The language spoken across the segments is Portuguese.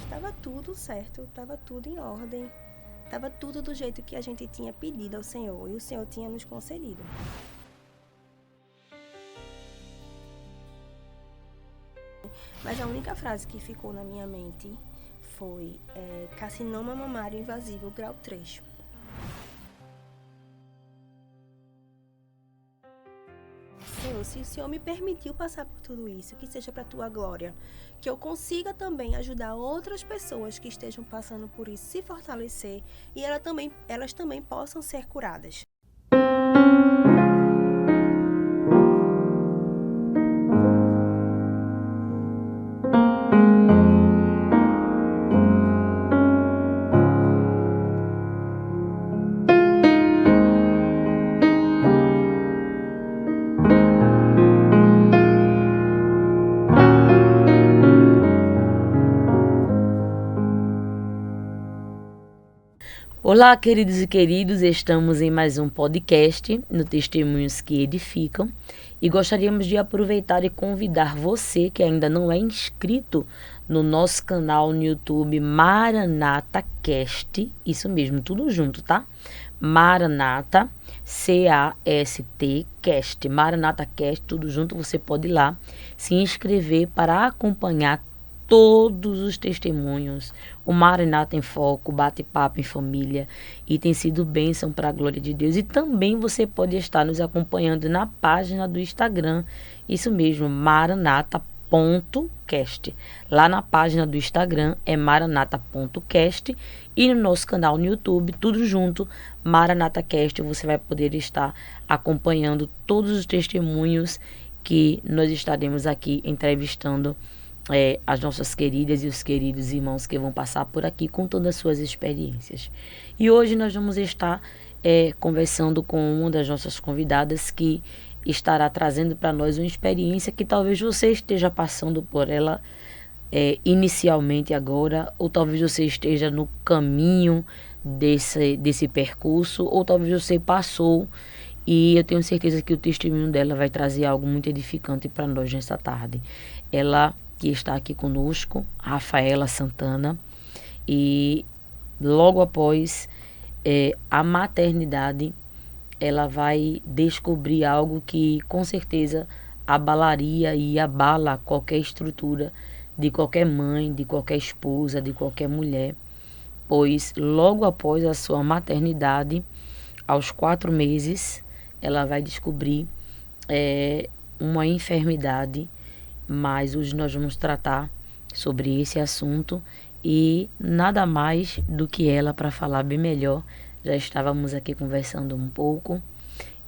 Estava tudo certo, estava tudo em ordem, estava tudo do jeito que a gente tinha pedido ao Senhor e o Senhor tinha nos concedido. Mas a única frase que ficou na minha mente foi carcinoma mamário invasivo grau 3. Senhor, se o Senhor me permitiu passar por tudo isso, que seja para a tua glória, que eu consiga também ajudar outras pessoas que estejam passando por isso se fortalecer e elas também possam ser curadas. Olá, queridos e queridos, estamos em mais um podcast no Testemunhos que Edificam e gostaríamos de aproveitar e convidar você que ainda não é inscrito no nosso canal no YouTube Maranata Cast, isso mesmo, tudo junto, tá? Maranata, C-A-S-T, Cast, Maranata Cast, tudo junto, você pode ir lá se inscrever para acompanhar todos os testemunhos. O Maranata em Foco, bate-papo em família, e tem sido bênção para a glória de Deus. E também você pode estar nos acompanhando na página do Instagram, isso mesmo, maranata.cast. Lá na página do Instagram é maranata.cast e no nosso canal no YouTube, tudo junto, MaranataCast, você vai poder estar acompanhando todos os testemunhos que nós estaremos aqui entrevistando as nossas queridas e os queridos irmãos que vão passar por aqui contando as suas experiências. E hoje nós vamos estar conversando com uma das nossas convidadas que estará trazendo para nós uma experiência que talvez você esteja passando por ela inicialmente agora, ou talvez você esteja no caminho desse percurso, ou talvez você passou, e eu tenho certeza que o testemunho dela vai trazer algo muito edificante para nós nessa tarde. Ela que está aqui conosco, Rafaela Santana, e logo após a maternidade, ela vai descobrir algo que com certeza abalaria e abala qualquer estrutura de qualquer mãe, de qualquer esposa, de qualquer mulher, pois logo após a sua maternidade, aos 4 meses, ela vai descobrir uma enfermidade, mas hoje nós vamos tratar sobre esse assunto e nada mais do que ela para falar bem melhor. Já estávamos aqui conversando um pouco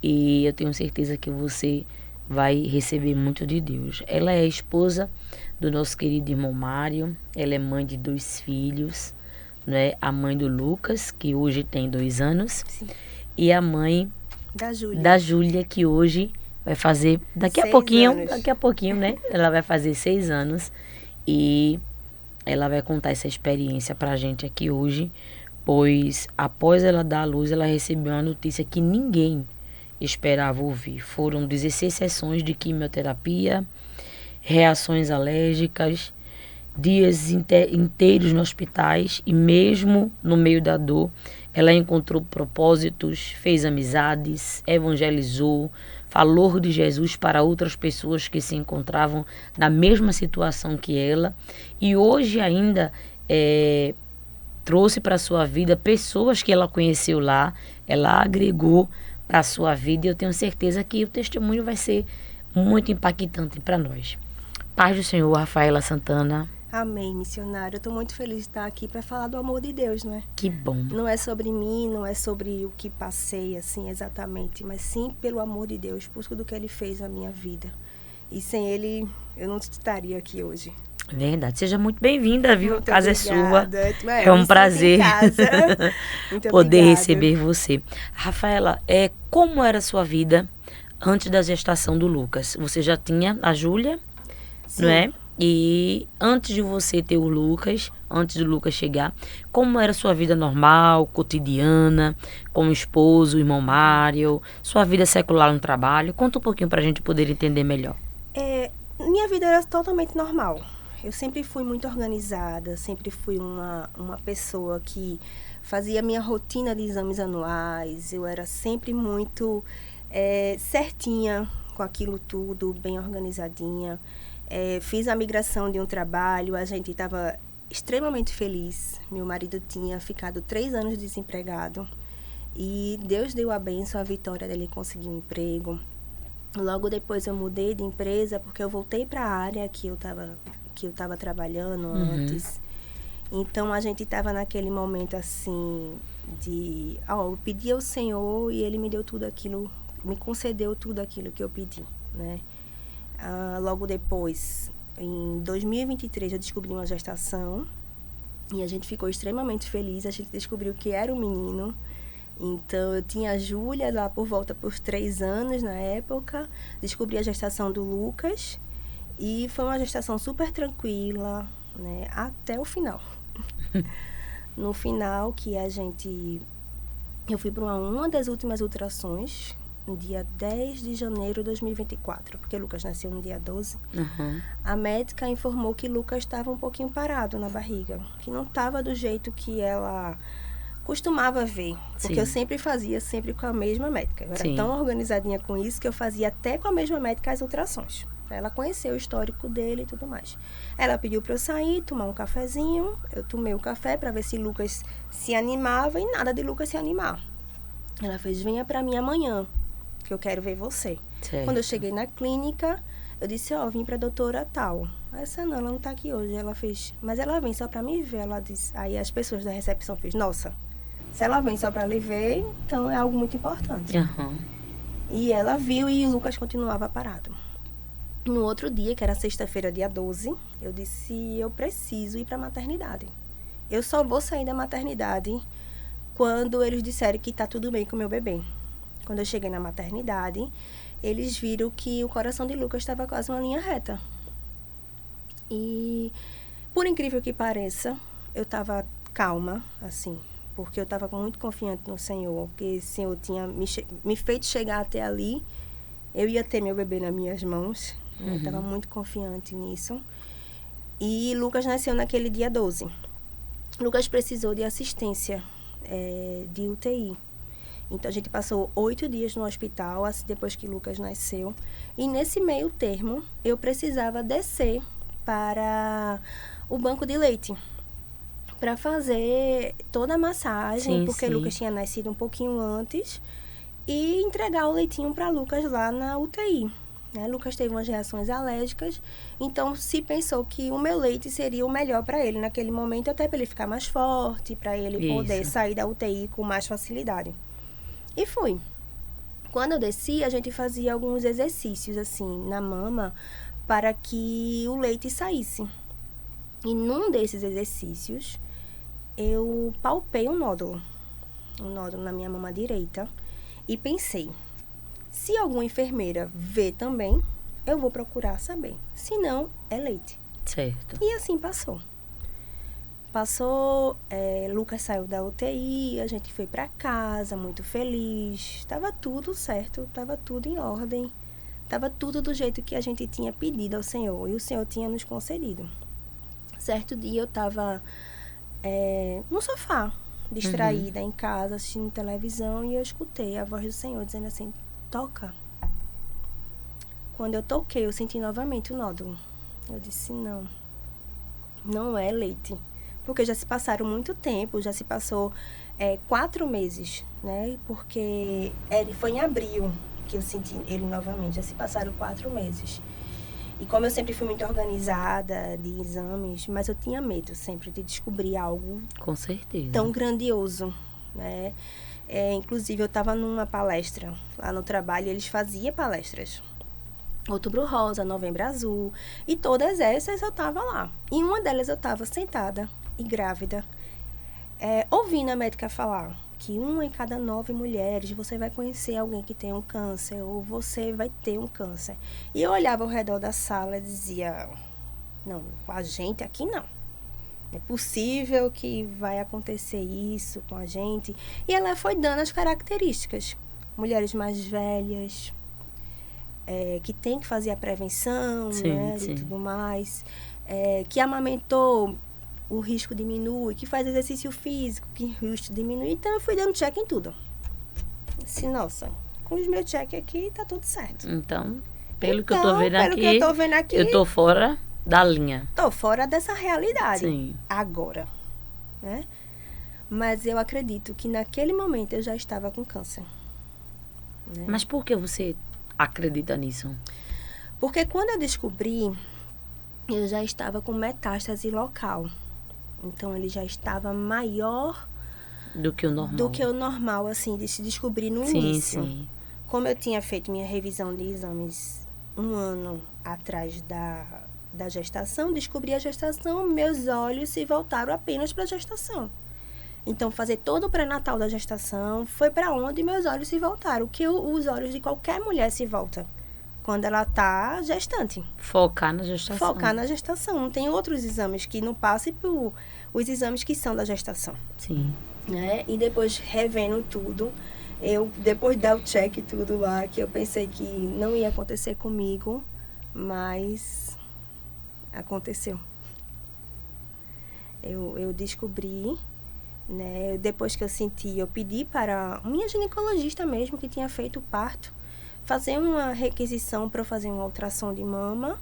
e eu tenho certeza que você vai receber muito de Deus. Ela é a esposa do nosso querido irmão Mário, ela é mãe de 2 filhos, né? A mãe do Lucas, que hoje tem 2 anos, Sim. E a mãe da Júlia, que hoje vai fazer, daqui a pouquinho, né? Ela vai fazer 6 anos e ela vai contar essa experiência pra gente aqui hoje, pois após ela dar à luz, ela recebeu uma notícia que ninguém esperava ouvir. Foram 16 sessões de quimioterapia, reações alérgicas, dias inteiros no hospitais, e mesmo no meio da dor, ela encontrou propósitos, fez amizades, evangelizou, falou de Jesus para outras pessoas que se encontravam na mesma situação que ela, e hoje ainda trouxe para a sua vida pessoas que ela conheceu lá, ela agregou para a sua vida, e eu tenho certeza que o testemunho vai ser muito impactante para nós. Paz do Senhor, Rafaela Santana. Amém, missionário. Eu estou muito feliz de estar aqui para falar do amor de Deus, não é? Que bom. Não é sobre mim, não é sobre o que passei, assim, exatamente, mas sim pelo amor de Deus, por tudo que Ele fez na minha vida. E sem Ele, eu não estaria aqui hoje. Verdade. Seja muito bem-vinda, viu? Muito A casa obrigada. é sua. É um prazer poder receber você. Rafaela, como era a sua vida antes da gestação do Lucas? Você já tinha a Júlia, não é? E antes de você ter o Lucas, antes do Lucas chegar, como era a sua vida normal, cotidiana, com o esposo, o irmão Mário, sua vida secular no trabalho? Conta um pouquinho pra gente poder entender melhor. Minha vida era totalmente normal. Eu sempre fui muito organizada, sempre fui uma pessoa que fazia minha rotina de exames anuais. Eu era sempre muito certinha com aquilo tudo, bem organizadinha. Fiz a migração de um trabalho, a gente estava extremamente feliz. Meu marido tinha ficado 3 anos desempregado e Deus deu a bênção, a vitória dele conseguir um emprego. Logo depois eu mudei de empresa porque eu voltei para a área que eu estava trabalhando antes. Então a gente estava naquele momento assim de, eu pedi ao Senhor e Ele me deu tudo aquilo, me concedeu tudo aquilo que eu pedi, né? Logo depois, em 2023, eu descobri uma gestação e a gente ficou extremamente feliz. A gente descobriu que era um menino. Então, eu tinha a Júlia lá por volta por 3 anos na época. Descobri a gestação do Lucas e foi uma gestação super tranquila, né? Até o final. No final, que eu fui para uma das últimas ultrassons, no dia 10 de janeiro de 2024, porque Lucas nasceu no dia 12. A médica informou que Lucas estava um pouquinho parado na barriga, que não estava do jeito que ela costumava ver, porque Sim. eu sempre fazia com a mesma médica. Eu era Sim. tão organizadinha com isso que eu fazia até com a mesma médica as ultrassons, para ela conhecer o histórico dele e tudo mais. Ela pediu para eu sair, tomar um cafezinho. Eu tomei o café para ver se Lucas se animava e nada de Lucas se animar. Ela fez: venha para mim amanhã, que eu quero ver você. Certo. Quando eu cheguei na clínica, eu disse: vim para a doutora tal. Essa não, ela não está aqui hoje. Ela fez: mas ela vem só para me ver. Ela disse. Aí as pessoas da recepção fez: nossa, se ela vem só para lhe ver, então é algo muito importante. E ela viu e o Lucas continuava parado. No outro dia, que era sexta-feira, dia 12, eu disse: eu preciso ir para a maternidade. Eu só vou sair da maternidade quando eles disserem que está tudo bem com o meu bebê. Quando eu cheguei na maternidade, eles viram que o coração de Lucas estava quase uma linha reta. E, por incrível que pareça, eu estava calma, assim, porque eu estava muito confiante no Senhor, porque o Senhor tinha me feito chegar até ali. Eu ia ter meu bebê nas minhas mãos. Eu estava muito confiante nisso. E Lucas nasceu naquele dia 12. Lucas precisou de assistência de UTI. Então, a gente passou 8 dias no hospital, assim, depois que Lucas nasceu. E nesse meio termo, eu precisava descer para o banco de leite para fazer toda a massagem, porque Lucas tinha nascido um pouquinho antes, e entregar o leitinho para Lucas lá na UTI. Lucas teve umas reações alérgicas, então se pensou que o meu leite seria o melhor para ele naquele momento, até para ele ficar mais forte, para ele poder sair da UTI com mais facilidade. E fui. Quando eu desci, a gente fazia alguns exercícios assim na mama para que o leite saísse. E num desses exercícios, eu palpei um nódulo na minha mama direita e pensei: se alguma enfermeira vê também, eu vou procurar saber. Se não, é leite. Certo. E assim passou. Lucas saiu da UTI, a gente foi para casa muito feliz. Estava tudo certo, estava tudo em ordem. Estava tudo do jeito que a gente tinha pedido ao Senhor e o Senhor tinha nos concedido. Certo dia eu estava no sofá, distraída em casa, assistindo televisão, e eu escutei a voz do Senhor dizendo assim: toca. Quando eu toquei, eu senti novamente o nódulo. Eu disse: não é leite. Porque já se passaram muito tempo, já se passou 4 meses, né? Porque foi em abril que eu senti ele novamente, já se passaram 4 meses. E como eu sempre fui muito organizada de exames, mas eu tinha medo sempre de descobrir algo Com certeza. tão grandioso, né? Inclusive, eu estava numa palestra lá no trabalho, eles faziam palestras. Outubro Rosa, Novembro Azul, e todas essas eu estava lá. Em uma delas eu estava sentada e grávida, ouvindo a médica falar que 1 em cada 9 mulheres você vai conhecer alguém que tem um câncer, ou você vai ter um câncer. E eu olhava ao redor da sala e dizia: não, com a gente aqui não. É possível que vai acontecer isso com a gente. E ela foi dando as características. Mulheres mais velhas, que tem que fazer a prevenção, Sim, né, sim. e tudo mais, que amamentou, o risco diminui, que faz exercício físico, que o risco diminui. Então, eu fui dando check em tudo. Assim, nossa, com os meus check aqui, tá tudo certo. Então, pelo que eu tô vendo pelo aqui, que eu tô vendo aqui, eu tô fora da linha. tô fora dessa realidade. Sim. Agora, né? Mas eu acredito que naquele momento eu já estava com câncer. Né? Mas por que você acredita nisso? Porque quando eu descobri, eu já estava com metástase local. Então, ele já estava maior Do que o normal. Assim, de se descobrir no Sim, início. sim. Como eu tinha feito minha revisão de exames 1 ano atrás da gestação, descobri a gestação, meus olhos se voltaram apenas para a gestação. Então, fazer todo o pré-natal da gestação foi para onde meus olhos se voltaram. O que os olhos de qualquer mulher se voltam quando ela está gestante. Focar na gestação. Focar na gestação. Não tem outros exames que não passem por os exames que são da gestação. Sim. Né? E depois, revendo tudo, depois de dar o check e tudo lá, que eu pensei que não ia acontecer comigo, mas aconteceu. Eu descobri, né? Depois que eu senti, eu pedi para minha ginecologista mesmo, que tinha feito o parto, fazer uma requisição para eu fazer uma ultrassom de mama.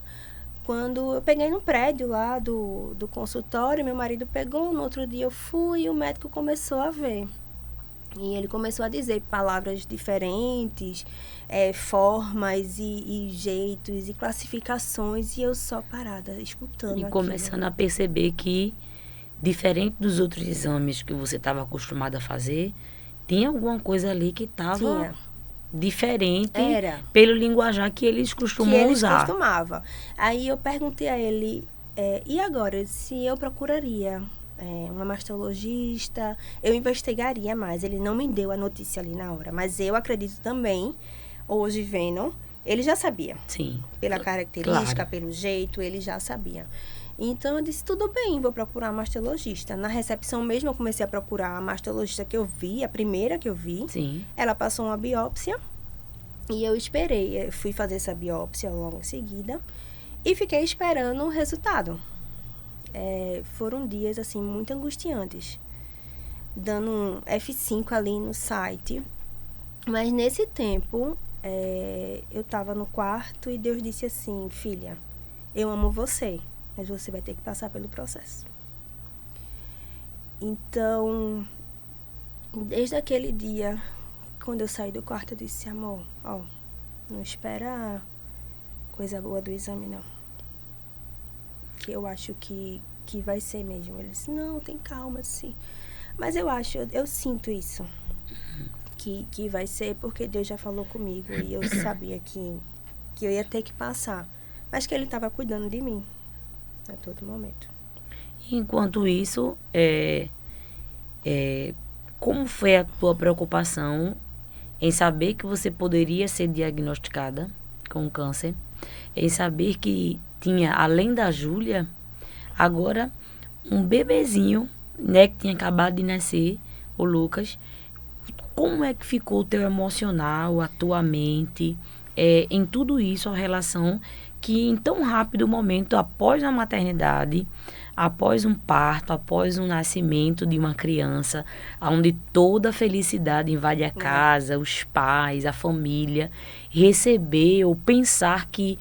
Quando eu peguei no prédio lá do consultório, meu marido pegou, no outro dia eu fui e o médico começou a ver. E ele começou a dizer palavras diferentes, formas e jeitos e classificações, e eu só parada, escutando E aquilo. começando a perceber que, diferente dos outros exames que você estava acostumada a fazer, tinha alguma coisa ali que estava diferente pelo linguajar que eles costumam usar. Aí eu perguntei a ele, e agora, se eu procuraria uma mastologista, eu investigaria mais. Ele não me deu a notícia ali na hora, mas eu acredito também, hoje vendo, ele já sabia. Sim. Pela característica, claro. Pelo jeito, ele já sabia. Então, eu disse, tudo bem, vou procurar uma mastologista. Na recepção mesmo, eu comecei a procurar a mastologista que eu vi, a primeira que eu vi. Sim. Ela passou uma biópsia e eu esperei. Eu fui fazer essa biópsia logo em seguida e fiquei esperando o resultado. Foram dias, assim, muito angustiantes. Dando um F5 ali no site. Mas, nesse tempo, eu estava no quarto e Deus disse assim, filha, eu amo você, mas você vai ter que passar pelo processo. Então, desde aquele dia, quando eu saí do quarto, eu disse, amor, não espera coisa boa do exame, não. Que eu acho que vai ser mesmo. Ele disse, não, tem calma, sim. Mas eu sinto isso. Que vai ser porque Deus já falou comigo e eu sabia que eu ia ter que passar. Mas que Ele estava cuidando de mim a todo momento. Enquanto isso, como foi a tua preocupação em saber que você poderia ser diagnosticada com câncer, em saber que tinha, além da Júlia, agora um bebezinho, né, que tinha acabado de nascer, o Lucas? Como é que ficou o teu emocional, a tua mente, em tudo isso, a relação que em tão rápido momento, após a maternidade, após um parto, após um nascimento de uma criança, onde toda a felicidade invade a casa, os pais, a família, receber ou pensar que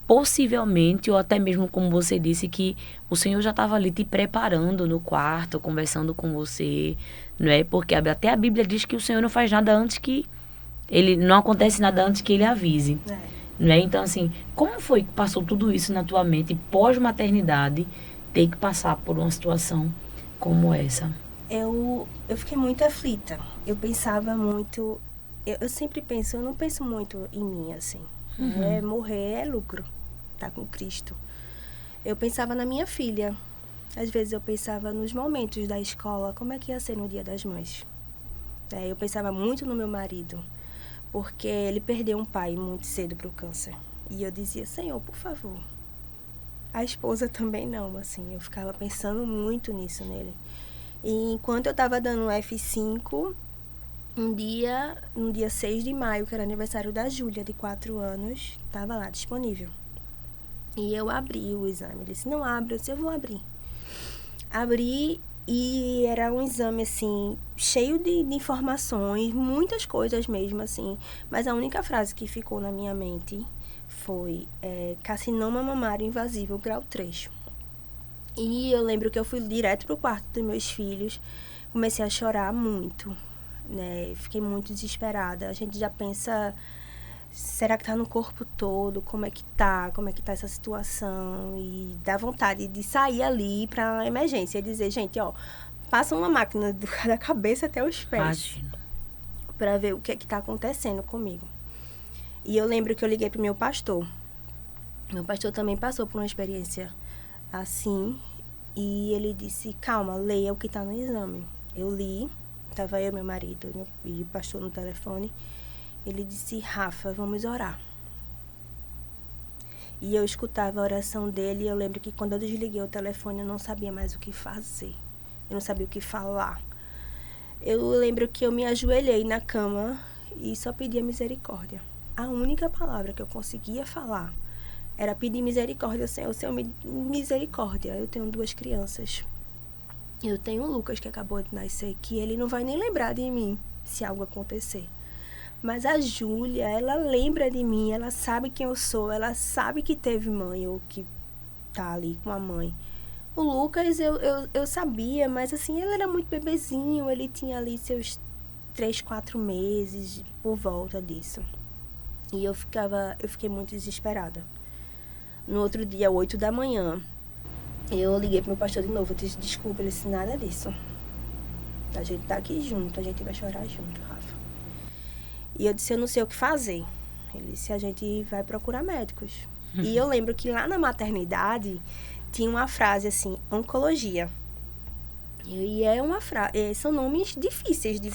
possivelmente, ou até mesmo como você disse, que o Senhor já estava ali te preparando no quarto, conversando com você, não é? Porque até a Bíblia diz que o Senhor não faz nada antes que não acontece nada antes que Ele avise. Não é? Então, assim, como foi que passou tudo isso na tua mente pós-maternidade, ter que passar por uma situação como essa? Eu fiquei muito aflita. Eu pensava muito... Eu sempre penso, eu não penso muito em mim, assim. Morrer é lucro, tá com Cristo. Eu pensava na minha filha. Às vezes eu pensava nos momentos da escola, como é que ia ser no Dia das Mães. Eu pensava muito no meu marido, porque ele perdeu um pai muito cedo para o câncer. E eu dizia, Senhor, por favor. A esposa também não, assim. Eu ficava pensando muito nisso nele. E enquanto eu estava dando um F5, No dia 6 de maio, que era aniversário da Júlia, de 4 anos, estava lá disponível. E eu abri o exame. Ele disse, não abre. Eu disse, eu vou abrir. Abri e era um exame, assim, cheio de informações, muitas coisas mesmo, assim. Mas a única frase que ficou na minha mente foi carcinoma mamário invasivo, grau 3. E eu lembro que eu fui direto pro quarto dos meus filhos, comecei a chorar muito, né? Fiquei muito desesperada. A gente já pensa, será que tá no corpo todo? Como é que tá essa situação? E dá vontade de sair ali pra emergência e dizer, gente, ó, passa uma máquina da cabeça até os pés. Imagino. Pra ver o que é que tá acontecendo comigo. E eu lembro que eu liguei pro meu pastor. Meu pastor também passou por uma experiência assim, e ele disse, calma, leia o que está no exame. Eu li, estava eu, meu marido e o pastor no telefone. Ele disse, Rafa, vamos orar. E eu escutava a oração dele, e eu lembro que quando eu desliguei o telefone, eu não sabia mais o que fazer. Eu não sabia o que falar. Eu lembro que eu me ajoelhei na cama e só pedia misericórdia. A única palavra que eu conseguia falar era pedir misericórdia, Senhor, misericórdia. Eu tenho 2 crianças. Eu tenho o Lucas, que acabou de nascer, que ele não vai nem lembrar de mim se algo acontecer. Mas a Júlia, ela lembra de mim, ela sabe quem eu sou, ela sabe que teve mãe ou que tá ali com a mãe. O Lucas, eu sabia, mas assim, ele era muito bebezinho, ele tinha ali seus 3, 4 meses, por volta disso. E eu fiquei muito desesperada. No outro dia, 8 da manhã, eu liguei pro meu pastor de novo. Eu disse, desculpa, ele disse, nada disso. A gente tá aqui junto, a gente vai chorar junto, Rafa. E eu disse, eu não sei o que fazer. Ele disse, a gente vai procurar médicos. E eu lembro que lá na maternidade tinha uma frase assim, oncologia. E é uma frase, são nomes difíceis de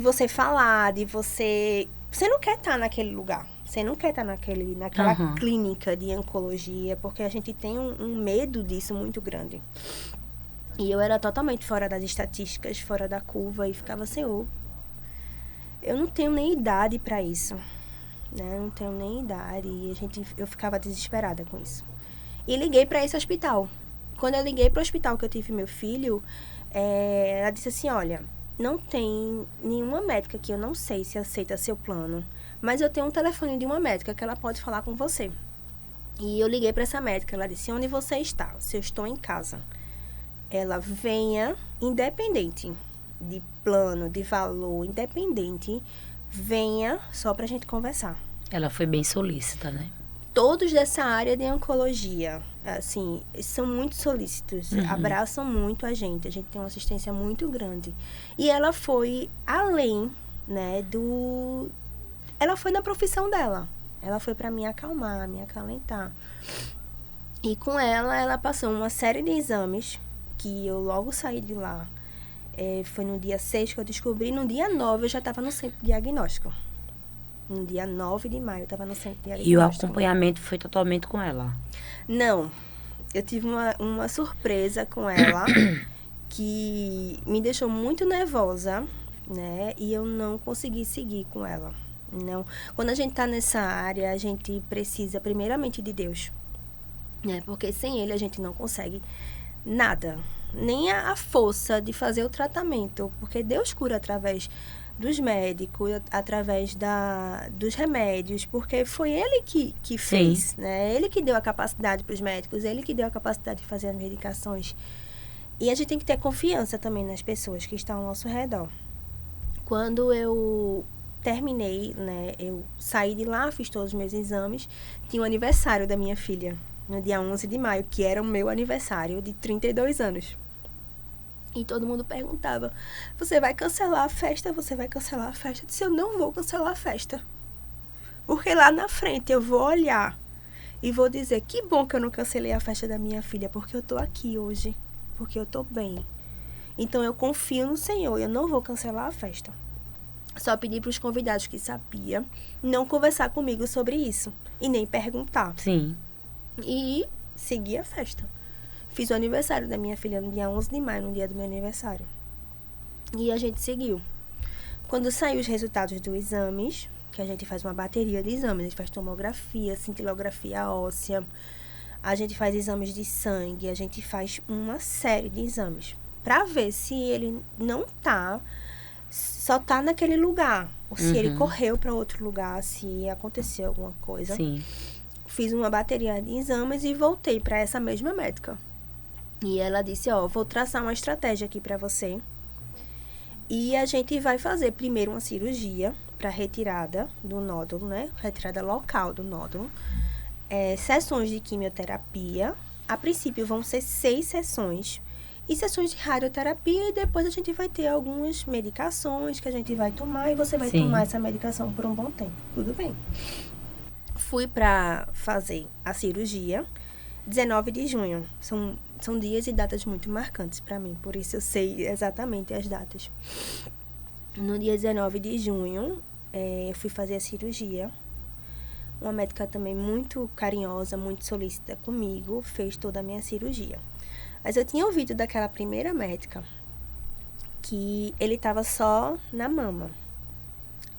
você falar, de você... Você não quer estar naquele lugar. Você não quer estar naquela clínica de oncologia, porque a gente tem um medo disso muito grande. E eu era totalmente fora das estatísticas, fora da curva, e ficava, Senhor, eu não tenho nem idade para isso. Né? Eu não tenho nem idade. E eu ficava desesperada com isso. E liguei para esse hospital. Quando eu liguei para o hospital que eu tive meu filho, ela disse assim, olha, não tem nenhuma médica que eu não sei se aceita seu plano, mas eu tenho um telefone de uma médica que ela pode falar com você. E eu liguei para essa médica, ela disse, onde você está? Se eu estou em casa. Ela venha, independente de plano, de valor, independente, venha só pra gente conversar. Ela foi bem solícita, né? Todos dessa área de oncologia, assim, são muito solícitos, abraçam muito a gente tem uma assistência muito grande. E ela foi além, né, ela foi na profissão dela. Ela foi para me acalmar, me acalentar. E com ela passou uma série de exames, que eu logo saí de lá. Foi no dia 6 que eu descobri, no dia 9 eu já estava no centro diagnóstico. No dia 9 de maio, eu estava no centro diagnóstico. E o acompanhamento foi totalmente com ela? Não. Eu tive uma surpresa com ela que me deixou muito nervosa, né? E eu não consegui seguir com ela. Não. Quando a gente está nessa área, a gente precisa primeiramente de Deus. Né? Porque sem Ele a gente não consegue nada. Nem a força de fazer o tratamento. Porque Deus cura através dos médicos, através dos remédios, porque foi ele que fez, né? Ele que deu a capacidade para os médicos, ele que deu a capacidade de fazer as medicações. E a gente tem que ter confiança também nas pessoas que estão ao nosso redor. Quando eu terminei, né? Eu saí de lá, fiz todos os meus exames, tinha o aniversário da minha filha, no dia 11 de maio, que era o meu aniversário de 32 anos. E todo mundo perguntava, você vai cancelar a festa? Você vai cancelar a festa? Eu disse, eu não vou cancelar a festa. Porque lá na frente eu vou olhar e vou dizer, que bom que eu não cancelei a festa da minha filha, porque eu tô aqui hoje, porque eu tô bem. Então eu confio no Senhor, eu não vou cancelar a festa. Só pedi para os convidados que sabia não conversar comigo sobre isso e nem perguntar. Sim. E segui a festa. Fiz o aniversário da minha filha no dia 11 de maio, no dia do meu aniversário. E a gente seguiu. Quando saem os resultados dos exames, que a gente faz uma bateria de exames, a gente faz tomografia, cintilografia óssea, a gente faz exames de sangue, a gente faz uma série de exames para ver se ele não tá, só tá naquele lugar, ou se ele correu para outro lugar, se aconteceu alguma coisa. Sim. Fiz uma bateria de exames e voltei para essa mesma médica. E ela disse, vou traçar uma estratégia aqui para você. E a gente vai fazer primeiro uma cirurgia para retirada do nódulo, né? Retirada local do nódulo. Sessões de quimioterapia. A princípio vão ser 6 sessões. E sessões de radioterapia. E depois a gente vai ter algumas medicações que a gente vai tomar. E você vai tomar essa medicação por um bom tempo. Tudo bem. Fui para fazer a cirurgia 19 de junho. São dias e datas muito marcantes para mim. Por isso eu sei exatamente as datas. No dia 19 de junho, eu fui fazer a cirurgia. Uma médica também muito carinhosa, muito solícita comigo, fez toda a minha cirurgia. Mas eu tinha ouvido daquela primeira médica que ele estava só na mama.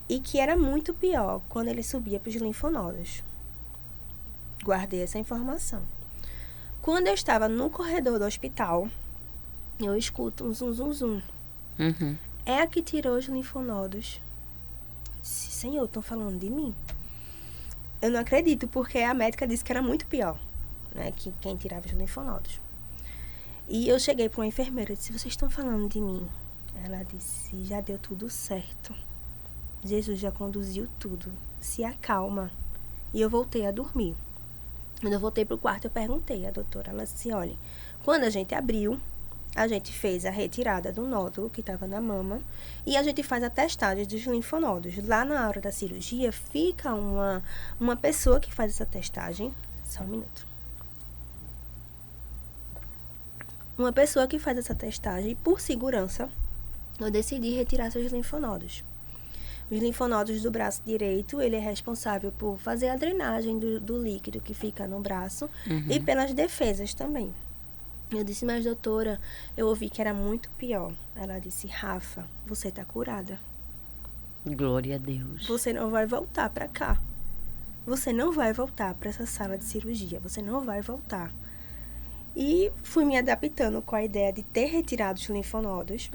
E que era muito pior quando ele subia para os linfonodos. Guardei essa informação. Quando eu estava no corredor do hospital, eu escuto um zum, zum, zum. É a que tirou os linfonodos. Eu disse, Senhor, estão falando de mim? Eu não acredito, porque a médica disse que era muito pior, né, que quem tirava os linfonodos. E eu cheguei para uma enfermeira e disse, vocês estão falando de mim? Ela disse, já deu tudo certo. Jesus já conduziu tudo. Se acalma. E eu voltei a dormir. Quando eu voltei pro quarto, eu perguntei à doutora. Ela disse, olha, quando a gente abriu, a gente fez a retirada do nódulo que estava na mama e a gente faz a testagem dos linfonodos. Lá na hora da cirurgia, fica uma pessoa que faz essa testagem. Só um minuto. Uma pessoa que faz essa testagem, por segurança, eu decidi retirar seus linfonodos. Os linfonodos do braço direito, ele é responsável por fazer a drenagem do líquido que fica no braço e pelas defesas também. Eu disse, mas doutora, eu ouvi que era muito pior. Ela disse, Rafa, você tá curada. Glória a Deus. Você não vai voltar pra cá. Você não vai voltar pra essa sala de cirurgia. Você não vai voltar. E fui me adaptando com a ideia de ter retirado os linfonodos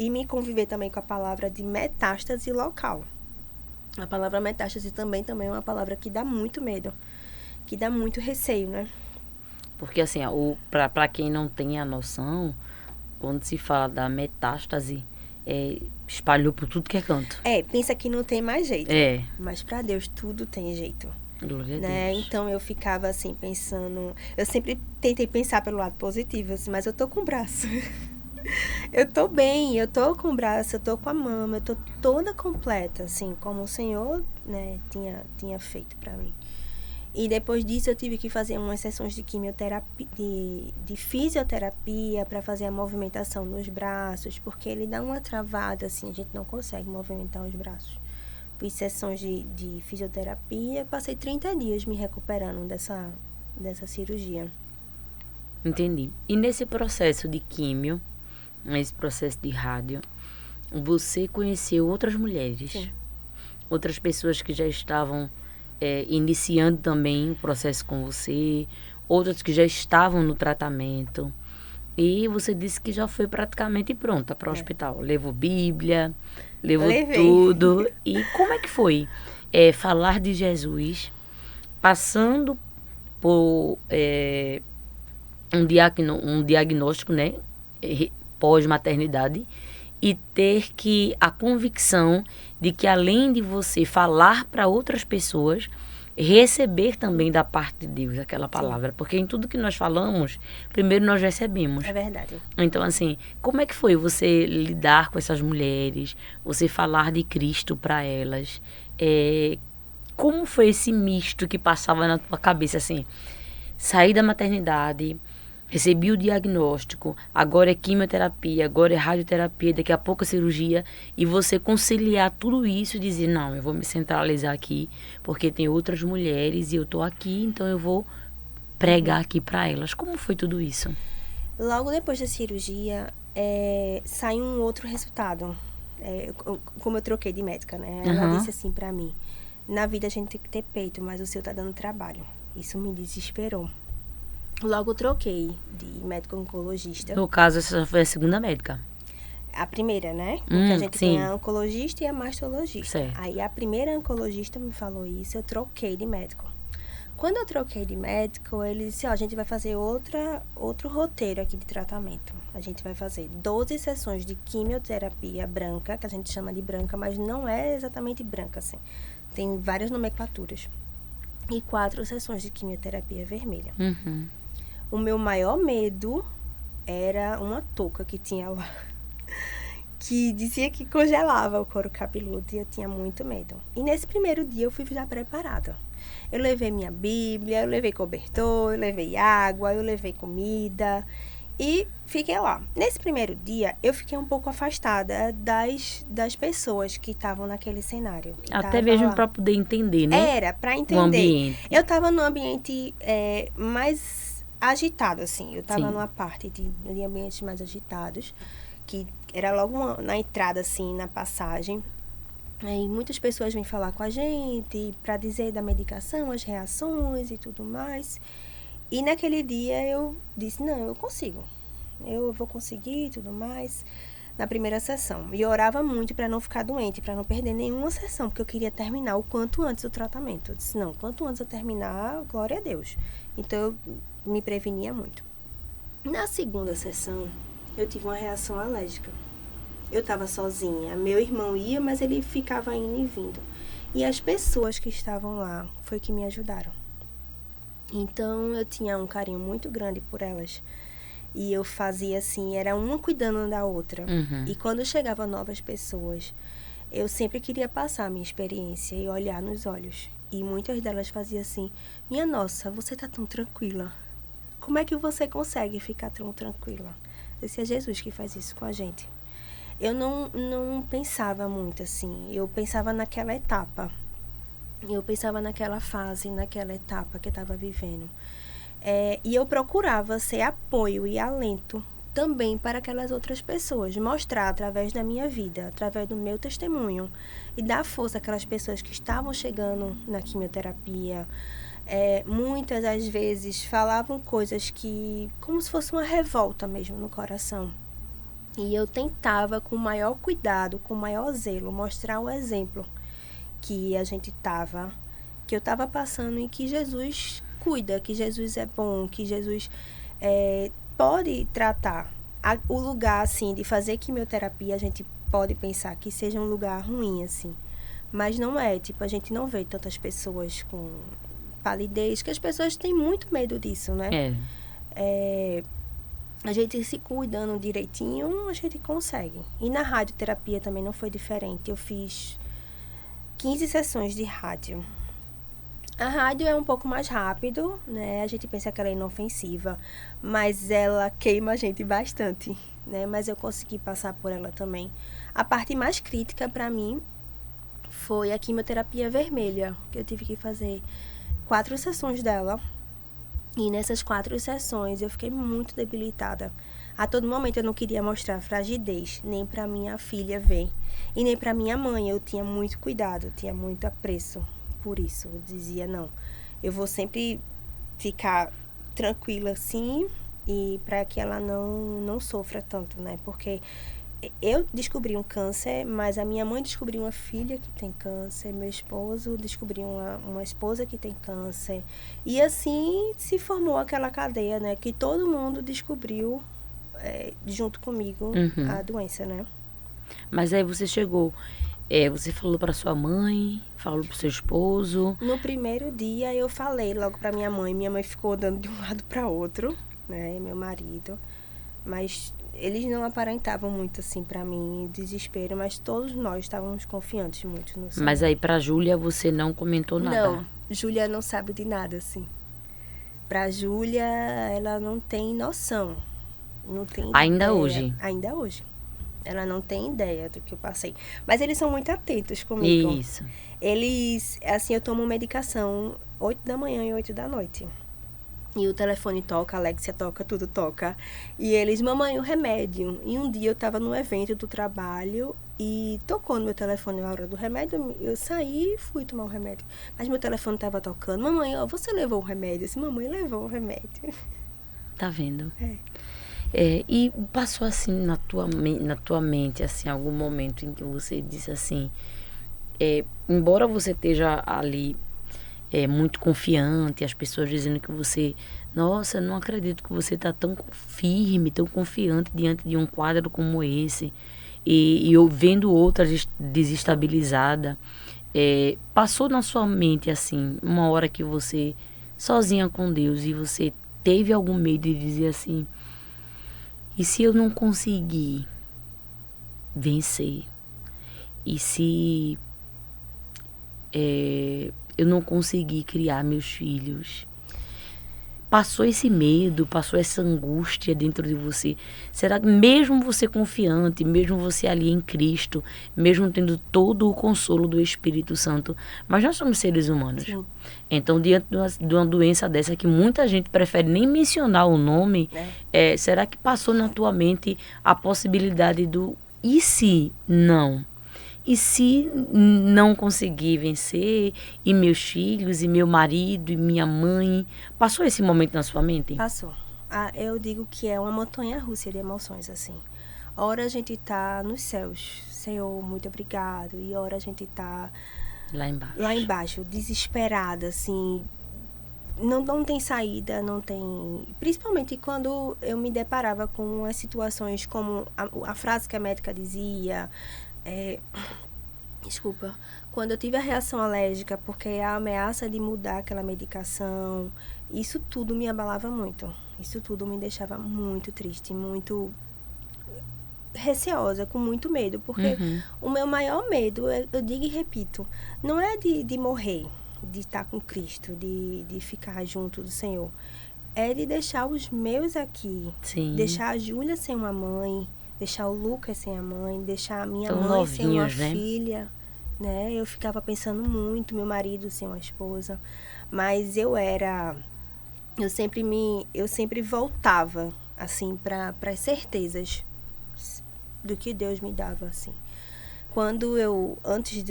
e me conviver também com a palavra de metástase local. A palavra metástase também é uma palavra que dá muito medo, que dá muito receio, né? Porque assim, para quem não tem a noção, quando se fala da metástase, espalhou por tudo que é canto. Pensa que não tem mais jeito. Mas para Deus tudo tem jeito. Glória a né? Deus. Então eu ficava assim pensando, eu sempre tentei pensar pelo lado positivo, assim, mas eu tô com o braço. Eu tô bem, eu tô com o braço, eu tô com a mama, eu tô toda completa, assim, como o Senhor, né, tinha feito pra mim. E depois disso eu tive que fazer umas sessões de quimioterapia, de fisioterapia para fazer a movimentação nos braços, porque ele dá uma travada, assim, a gente não consegue movimentar os braços. Fiz sessões de fisioterapia, passei 30 dias me recuperando dessa cirurgia. Entendi. E nesse processo de químio, nesse processo de rádio, você conheceu outras mulheres? Sim. Outras pessoas que já estavam iniciando também o processo com você, outras que já estavam no tratamento. E você disse que já foi praticamente pronta para o hospital. Levou Bíblia, levou tudo. E como é que foi falar de Jesus, passando por um diagnóstico, né, pós-maternidade, e ter a convicção de que, além de você falar para outras pessoas, receber também da parte de Deus aquela palavra. Sim. Porque em tudo que nós falamos, primeiro nós recebemos. É verdade. Então, assim, como é que foi você lidar com essas mulheres, você falar de Cristo para elas? Como foi esse misto que passava na tua cabeça, assim? Saí da maternidade, recebi o diagnóstico, agora é quimioterapia, agora é radioterapia, daqui a pouco é cirurgia, e você conciliar tudo isso e dizer, não, eu vou me centralizar aqui, porque tem outras mulheres e eu tô aqui, então eu vou pregar aqui para elas. Como foi tudo isso? Logo depois da cirurgia, saiu um outro resultado, como eu troquei de médica, né? Ela disse assim pra mim, na vida a gente tem que ter peito, mas o seu tá dando trabalho. Isso me desesperou. Logo troquei de médico oncologista. No caso, essa já foi a segunda médica. A primeira, né? Porque a gente sim. tem a oncologista e a mastologista. Certo. Aí a primeira oncologista me falou isso, eu troquei de médico. Quando eu troquei de médico, ele disse, a gente vai fazer outro roteiro aqui de tratamento. A gente vai fazer 12 sessões de quimioterapia branca, que a gente chama de branca, mas não é exatamente branca, assim. Tem várias nomenclaturas. E 4 sessões de quimioterapia vermelha. O meu maior medo era uma touca que tinha lá, que dizia que congelava o couro cabeludo, e eu tinha muito medo. E nesse primeiro dia eu fui já preparada. Eu levei minha Bíblia, eu levei cobertor, eu levei água, eu levei comida e fiquei lá. Nesse primeiro dia eu fiquei um pouco afastada das pessoas que estavam naquele cenário. Até mesmo para poder entender, né? Era, para entender. O ambiente. Eu estava num ambiente mais agitado, assim. Eu estava numa parte de ambientes mais agitados, que era logo na entrada, assim, na passagem. E muitas pessoas vêm falar com a gente para dizer da medicação, as reações e tudo mais. E naquele dia eu disse, não, eu consigo. Eu vou conseguir e tudo mais. Na primeira sessão. E eu orava muito para não ficar doente, para não perder nenhuma sessão, porque eu queria terminar o quanto antes o tratamento. Eu disse, não, quanto antes eu terminar, glória a Deus. Então eu me prevenia muito. Na segunda sessão, eu tive uma reação alérgica. Eu estava sozinha. Meu irmão ia, mas ele ficava indo e vindo. E as pessoas que estavam lá foi que me ajudaram. Então, eu tinha um carinho muito grande por elas. E eu fazia assim, era uma cuidando da outra. E quando chegavam novas pessoas, eu sempre queria passar a minha experiência e olhar nos olhos. E muitas delas faziam assim, minha nossa, você tá tão tranquila. Como é que você consegue ficar tão tranquila? Esse é Jesus que faz isso com a gente. Eu não pensava muito assim, eu pensava naquela etapa. Eu pensava naquela fase, naquela etapa que eu estava vivendo. E eu procurava ser apoio e alento também para aquelas outras pessoas. Mostrar através da minha vida, através do meu testemunho. E dar força àquelas pessoas que estavam chegando na quimioterapia. Muitas das vezes falavam coisas que, como se fosse uma revolta mesmo no coração. E eu tentava, com o maior cuidado, com o maior zelo, mostrar o exemplo que a gente estava, que eu estava passando e que Jesus cuida, que Jesus é bom, que Jesus pode tratar. O lugar, assim, de fazer quimioterapia, a gente pode pensar que seja um lugar ruim, assim. Mas não é, tipo, a gente não vê tantas pessoas com palidez, que as pessoas têm muito medo disso, né? A gente se cuidando direitinho, a gente consegue. E na radioterapia também não foi diferente. Eu fiz 15 sessões de rádio. A rádio é um pouco mais rápido, né? A gente pensa que ela é inofensiva, mas ela queima a gente bastante, né? Mas eu consegui passar por ela também. A parte mais crítica para mim foi a quimioterapia vermelha, que eu tive que fazer 4 sessões dela. E nessas 4 sessões eu fiquei muito debilitada. A todo momento eu não queria mostrar fragidez, nem para minha filha ver, e nem para minha mãe. Eu tinha muito cuidado, eu tinha muito apreço por isso. Eu dizia, não, eu vou sempre ficar tranquila assim, e para que ela não sofra tanto, né? Porque eu descobri um câncer, mas a minha mãe descobriu uma filha que tem câncer, meu esposo descobriu uma esposa que tem câncer. E assim se formou aquela cadeia, né? Que todo mundo descobriu junto comigo a doença, né? Mas aí você chegou, você falou para sua mãe, falou para o seu esposo? No primeiro dia eu falei logo para minha mãe ficou andando de um lado para outro, né? Meu marido, mas eles não aparentavam muito, assim, pra mim, desespero, mas todos nós estávamos confiantes muito no Senhor. Mas aí pra Júlia você não comentou nada? Não, Júlia não sabe de nada, assim. Pra Júlia, ela não tem noção. Não tem Ainda ideia. hoje? Ainda hoje. Ela não tem ideia do que eu passei. Mas eles são muito atentos comigo. Isso. Eles, assim, eu tomo medicação 8 da manhã e 8 da noite. E o telefone toca, a Alexia toca, tudo toca. E eles, mamãe, o remédio. E um dia eu estava num evento do trabalho e tocou no meu telefone na hora do remédio. Eu saí e fui tomar o remédio. Mas meu telefone estava tocando. Mamãe, ó, você levou o remédio? Eu disse, mamãe levou o remédio. Tá vendo? É. E passou assim na tua mente, assim, algum momento em que você disse assim, embora você esteja ali muito confiante, as pessoas dizendo que você, nossa, não acredito que você está tão firme, tão confiante diante de um quadro como esse, e eu vendo outra desestabilizada, passou na sua mente assim, uma hora que você, sozinha com Deus, e você teve algum medo de dizer assim, e se eu não conseguir vencer? E se eu não conseguir criar meus filhos? Passou esse medo, passou essa angústia dentro de você? Será que mesmo você confiante, mesmo você ali em Cristo, mesmo tendo todo o consolo do Espírito Santo, mas nós somos seres humanos. Sim. Então, diante de uma doença dessa que muita gente prefere nem mencionar o nome, será que passou na tua mente a possibilidade do e se não? E se não conseguir vencer, e meus filhos, e meu marido, e minha mãe? Passou esse momento na sua mente? Passou. Eu digo que é uma montanha-russa de emoções, assim. Ora a gente tá nos céus, Senhor, muito obrigado. E ora a gente tá lá embaixo, desesperada, assim. Não tem saída, não tem... Principalmente quando eu me deparava com as situações como a frase que a médica dizia... Desculpa. Quando eu tive a reação alérgica, porque a ameaça de mudar aquela medicação, isso tudo me abalava muito. Isso tudo me deixava muito triste, muito receosa, com muito medo. Porque o meu maior medo, eu digo e repito, não é de morrer, de estar com Cristo, de ficar junto do Senhor. É de deixar os meus aqui. Sim. Deixar a Júlia sem uma mãe, deixar o Lucas sem a mãe, deixar a minha Tão mãe sem uma novinhos, né? filha, né? Eu ficava pensando muito, meu marido sem uma esposa, mas eu sempre voltava assim para as certezas do que Deus me dava, assim. Antes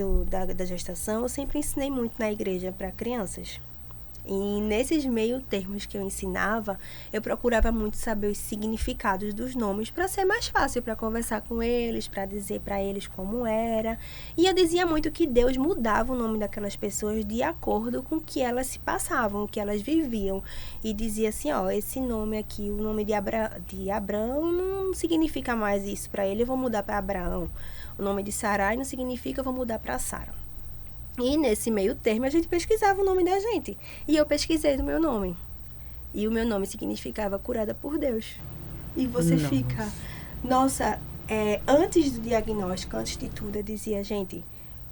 da gestação, eu sempre ensinei muito na igreja para crianças. E nesses meio termos que eu ensinava, eu procurava muito saber os significados dos nomes para ser mais fácil para conversar com eles, para dizer para eles como era. E eu dizia muito que Deus mudava o nome daquelas pessoas de acordo com o que elas se passavam, o que elas viviam. E dizia assim, ó, esse nome aqui, o nome de Abraão não significa mais isso para ele, eu vou mudar para Abraão. O nome de Sarai não significa, eu vou mudar para Sara. E nesse meio termo a gente pesquisava o nome da gente. E eu pesquisei do meu nome. E o meu nome significava curada por Deus. E você fica... Nossa, antes do diagnóstico, antes de tudo, eu dizia, gente,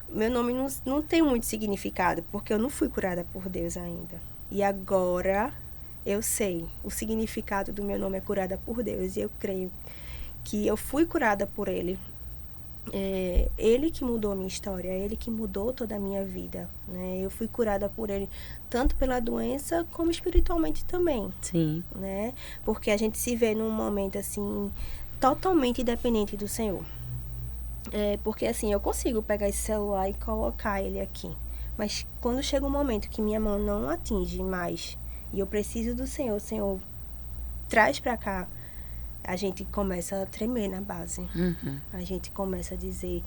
meu nome não tem muito significado, porque eu não fui curada por Deus ainda. E agora eu sei, o significado do meu nome é curada por Deus. E eu creio que eu fui curada por Ele. Ele que mudou a minha história, ele que mudou toda a minha vida, né? Eu fui curada por ele, tanto pela doença, como espiritualmente também. Sim. Né? Porque a gente se vê num momento, assim, totalmente dependente do Senhor. Porque, assim, eu consigo pegar esse celular e colocar ele aqui. Mas quando chega um momento que minha mão não atinge mais, e eu preciso do Senhor, o Senhor traz pra cá, a gente começa a tremer na base. A gente começa a dizer,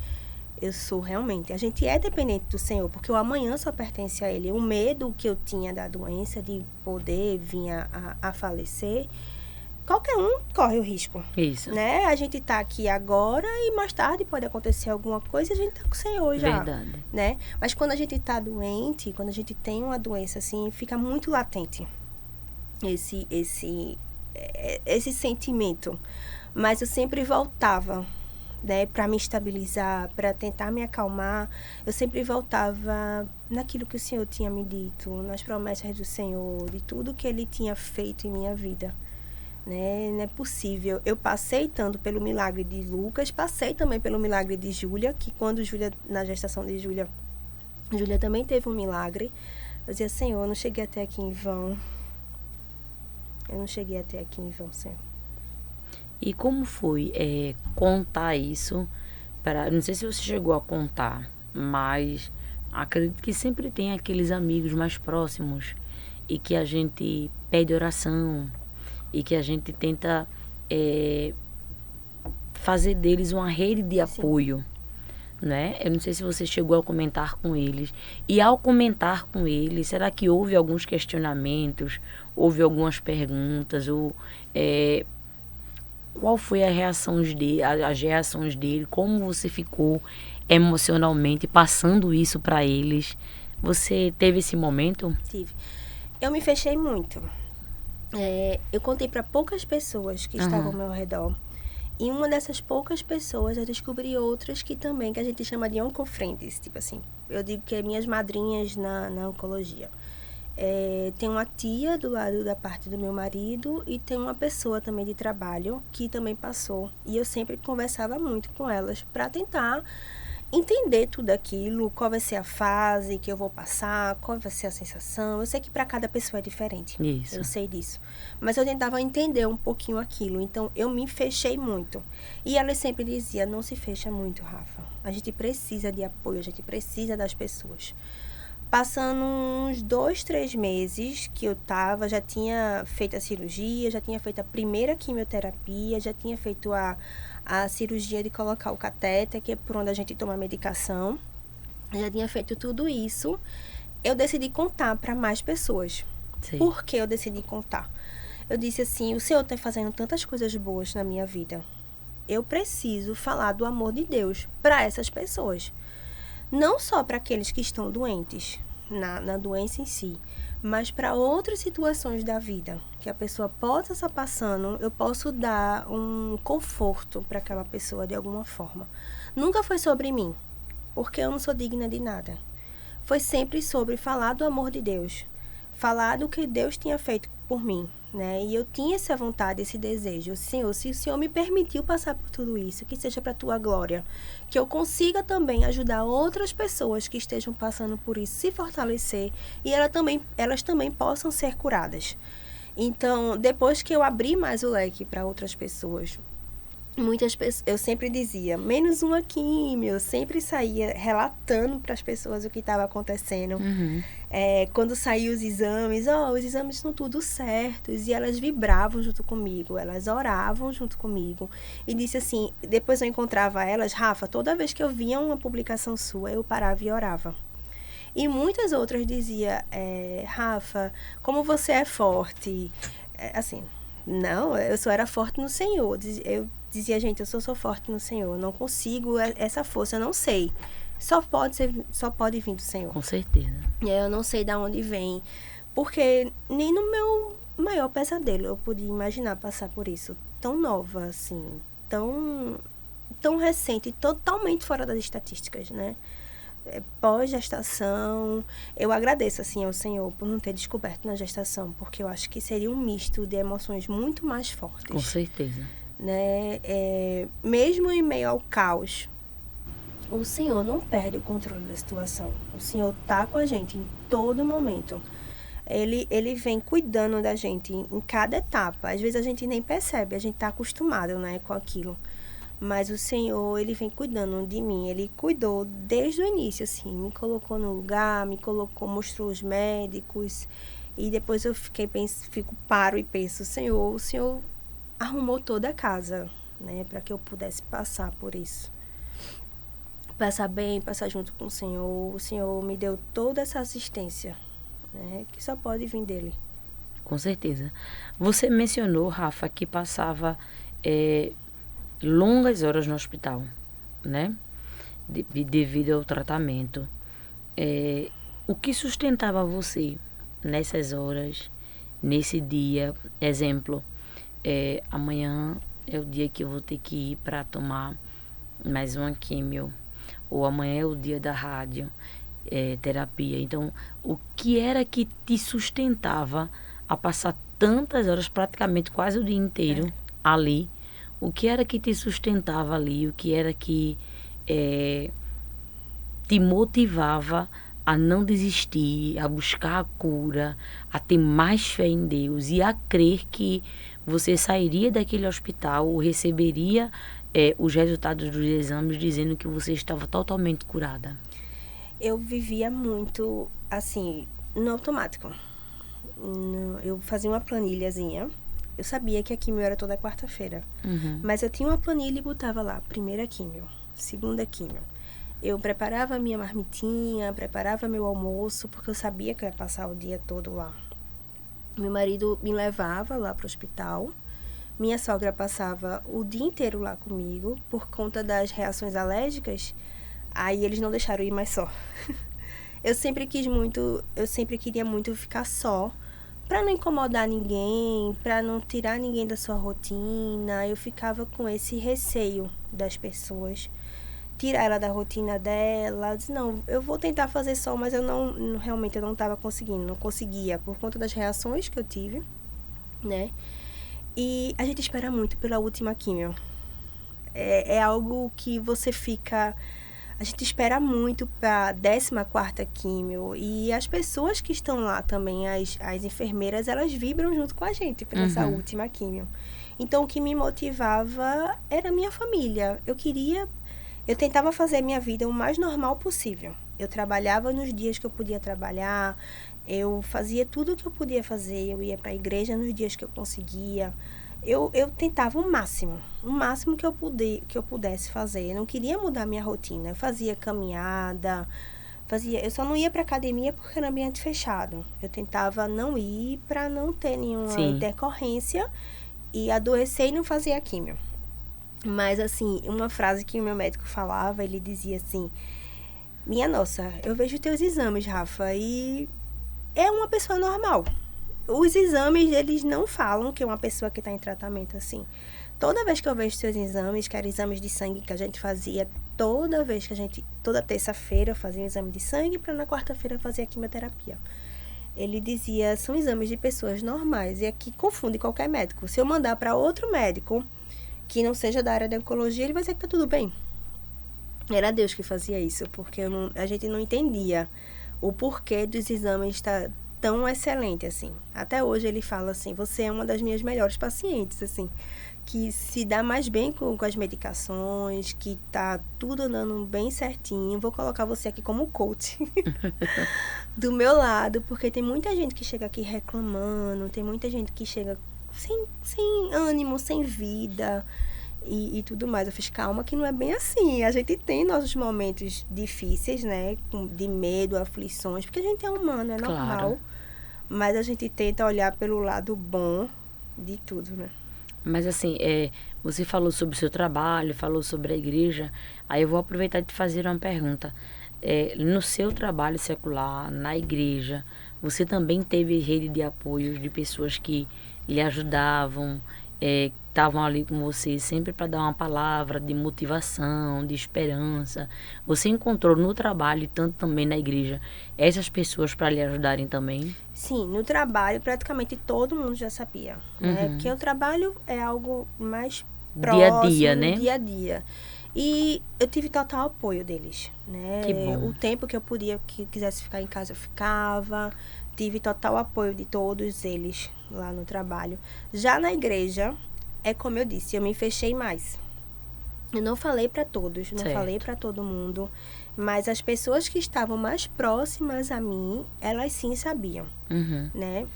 eu sou realmente... A gente é dependente do Senhor, porque o amanhã só pertence a Ele. O medo que eu tinha da doença, de poder vir a falecer, qualquer um corre o risco. Isso. Né? A gente tá aqui agora e mais tarde pode acontecer alguma coisa e a gente tá com o Senhor já. Verdade. Né? Mas quando a gente tá doente, quando a gente tem uma doença assim, fica muito latente esse sentimento. Mas eu sempre voltava, né, para me estabilizar, para tentar me acalmar. Eu sempre voltava naquilo que o Senhor tinha me dito, nas promessas do Senhor, de tudo que Ele tinha feito em minha vida. Né? Não é possível. Eu passei tanto pelo milagre de Lucas, passei também pelo milagre de Júlia, que quando na gestação de Júlia também teve um milagre. Eu dizia, Senhor, eu não cheguei até aqui em vão. Eu não cheguei até aqui em João, Senhor. E como foi contar isso para... Não sei se você chegou a contar, mas acredito que sempre tem aqueles amigos mais próximos e que a gente pede oração e que a gente tenta fazer deles uma rede de apoio, né? Eu não sei se você chegou a comentar com eles. E ao comentar com eles, será que houve alguns questionamentos, houve algumas perguntas, ou qual foi a reação dele, as reações dele, como você ficou emocionalmente passando isso para eles? Você teve esse momento? Tive. Eu me fechei muito. Eu contei para poucas pessoas que estavam ao meu redor. E uma dessas poucas pessoas, eu descobri outras que também, que a gente chama de oncofriends. Tipo assim, eu digo que é minhas madrinhas na oncologia. Tem uma tia do lado da parte do meu marido e tem uma pessoa também de trabalho que também passou. E eu sempre conversava muito com elas para tentar entender tudo aquilo, qual vai ser a fase que eu vou passar, qual vai ser a sensação. Eu sei que para cada pessoa é diferente. Isso. Eu sei disso. Mas eu tentava entender um pouquinho aquilo. Então, eu me fechei muito. E ela sempre dizia, não se fecha muito, Rafa. A gente precisa de apoio, a gente precisa das pessoas. Passando uns 2, 3 meses que eu tava, já tinha feito a cirurgia, já tinha feito a primeira quimioterapia, já tinha feito a cirurgia de colocar o catéter, que é por onde a gente toma a medicação. Já tinha feito tudo isso. Eu decidi contar para mais pessoas. Sim. Por que eu decidi contar? Eu disse assim, o Senhor está fazendo tantas coisas boas na minha vida. Eu preciso falar do amor de Deus para essas pessoas. Não só para aqueles que estão doentes, na doença em si, mas para outras situações da vida, que a pessoa possa estar passando, eu posso dar um conforto para aquela pessoa de alguma forma. Nunca foi sobre mim, porque eu não sou digna de nada. Foi sempre sobre falar do amor de Deus, falar do que Deus tinha feito por mim, né? E eu tinha essa vontade, esse desejo. Senhor, se o Senhor me permitiu passar por tudo isso, que seja para a tua glória, que eu consiga também ajudar outras pessoas que estejam passando por isso, se fortalecer e elas também possam ser curadas. Então, depois que eu abri mais o leque para outras pessoas, muitas pessoas, eu sempre dizia, menos uma químio, eu sempre saía relatando para as pessoas o que estava acontecendo. Quando saíam os exames estão tudo certos, e elas vibravam junto comigo, elas oravam junto comigo, e disse assim, depois eu encontrava elas, Rafa, toda vez que eu via uma publicação sua, eu parava e orava. E muitas outras diziam, Rafa, como você é forte, assim, não, eu só era forte no Senhor, eu dizia, gente, eu sou forte no Senhor, eu não consigo essa força, eu não sei. Só pode vir do Senhor. Com certeza. Eu não sei de onde vem, porque nem no meu maior pesadelo eu podia imaginar passar por isso. Tão nova, assim, tão recente, totalmente fora das estatísticas, né? Pós-gestação, eu agradeço, assim, ao Senhor por não ter descoberto na gestação, porque eu acho que seria um misto de emoções muito mais fortes. Com certeza. Né? Mesmo em meio ao caos, o Senhor não perde o controle da situação. O Senhor está com a gente em todo momento. Ele vem cuidando da gente em cada etapa. Às vezes a gente nem percebe, a gente está acostumado, né, com aquilo. Mas o Senhor, Ele vem cuidando de mim. Ele cuidou desde o início, assim. Me colocou no lugar, mostrou os médicos. E depois eu paro e penso, o Senhor arrumou toda a casa, né, para que eu pudesse passar por isso. Passar bem, passar junto com o Senhor me deu toda essa assistência, né, que só pode vir dele. Com certeza. Você mencionou, Rafa, que passava longas horas no hospital, né, devido ao tratamento. O que sustentava você nessas horas, nesse dia? Exemplo, amanhã é o dia que eu vou ter que ir para tomar mais uma químio, ou amanhã é o dia da rádio, terapia. Então, o que era que te sustentava a passar tantas horas, praticamente quase o dia inteiro ali? O que era que te sustentava ali? O que era que te motivava a não desistir, a buscar a cura, a ter mais fé em Deus e a crer que você sairia daquele hospital ou receberia os resultados dos exames dizendo que você estava totalmente curada? Eu vivia muito, assim, no automático. Eu fazia uma planilhazinha. Eu sabia que a quimio era toda quarta-feira. Mas eu tinha uma planilha e botava lá, primeira quimio, segunda quimio. Eu preparava a minha marmitinha, preparava meu almoço, porque eu sabia que eu ia passar o dia todo lá. Meu marido me levava lá para o hospital. Minha sogra passava o dia inteiro lá comigo, por conta das reações alérgicas. Aí eles não deixaram eu ir mais só. Eu sempre queria muito ficar só, para não incomodar ninguém, para não tirar ninguém da sua rotina. Eu ficava com esse receio das pessoas, tirar ela da rotina dela. Eu disse, não, eu vou tentar fazer só, mas realmente eu não estava conseguindo, não conseguia, por conta das reações que eu tive, né? E a gente espera muito pela última quimio. É algo que você fica... A gente espera muito para a 14ª quimio. E as pessoas que estão lá também, as enfermeiras, elas vibram junto com a gente para essa última quimio. Então, o que me motivava era a minha família. Eu tentava fazer a minha vida o mais normal possível. Eu trabalhava nos dias que eu podia trabalhar, eu fazia tudo o que eu podia fazer, eu ia para a igreja nos dias que eu conseguia. Eu tentava o máximo que eu pudesse fazer. Eu não queria mudar minha rotina. Eu fazia caminhada, eu só não ia para academia porque era ambiente fechado. Eu tentava não ir para não ter nenhuma intercorrência e adoecer e não fazer a quimio. Mas, assim, uma frase que o meu médico falava, ele dizia assim: minha nossa, eu vejo teus exames, Rafa, e é uma pessoa normal. Os exames, eles não falam que é uma pessoa que está em tratamento assim. Toda vez que eu vejo seus exames, que eram exames de sangue que a gente fazia, toda terça-feira eu fazia um exame de sangue para na quarta-feira fazer a quimioterapia. Ele dizia, são exames de pessoas normais, e aqui confunde qualquer médico. Se eu mandar para outro médico que não seja da área da oncologia, ele vai dizer que tá tudo bem. Era Deus que fazia isso, porque a gente não entendia o porquê dos exames estar tão excelente, assim. Até hoje ele fala assim, você é uma das minhas melhores pacientes, assim, que se dá mais bem com as medicações, que tá tudo andando bem certinho. Vou colocar você aqui como coach do meu lado, porque tem muita gente que chega aqui reclamando, tem muita gente que chega sem ânimo, sem vida e tudo mais. Eu fiz, calma, que não é bem assim. A gente tem nossos momentos difíceis, né? De medo, aflições, porque a gente é humano, é normal. Claro. Mas a gente tenta olhar pelo lado bom de tudo, né? Mas assim, você falou sobre o seu trabalho, falou sobre a igreja. Aí eu vou aproveitar e te fazer uma pergunta. No seu trabalho secular, na igreja, você também teve rede de apoio de pessoas que lhe ajudavam, estavam ali com você sempre para dar uma palavra de motivação, de esperança? Você encontrou no trabalho e tanto também na igreja essas pessoas para lhe ajudarem também? Sim, no trabalho praticamente todo mundo já sabia, né? Porque o trabalho é algo mais próximo, dia a dia, né? Dia a dia. E eu tive total apoio deles, né? Que bom. O tempo que eu podia, que quisesse ficar em casa, eu ficava. Tive total apoio de todos eles lá no trabalho. Já na igreja, é como eu disse, eu me fechei mais. Eu não falei para todos, não falei para todo mundo, mas as pessoas que estavam mais próximas a mim, elas sim sabiam, né?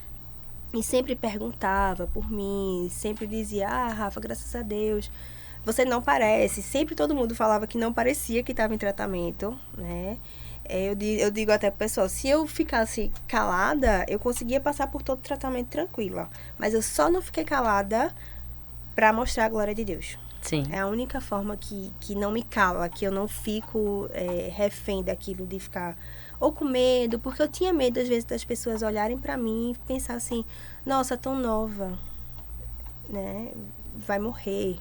E sempre perguntava por mim, sempre dizia, Rafa, graças a Deus, você não parece. Sempre todo mundo falava que não parecia que estava em tratamento, né? Eu digo até pro pessoal, se eu ficasse calada, eu conseguia passar por todo o tratamento tranquila. Mas eu só não fiquei calada para mostrar a glória de Deus. Sim. É a única forma que não me cala, que eu não fico refém daquilo de ficar ou com medo, porque eu tinha medo às vezes das pessoas olharem para mim e pensar assim, nossa, tão nova, né? Vai morrer.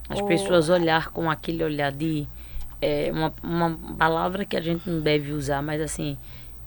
As pessoas olhar com aquele olhar de uma palavra que a gente não deve usar, mas assim,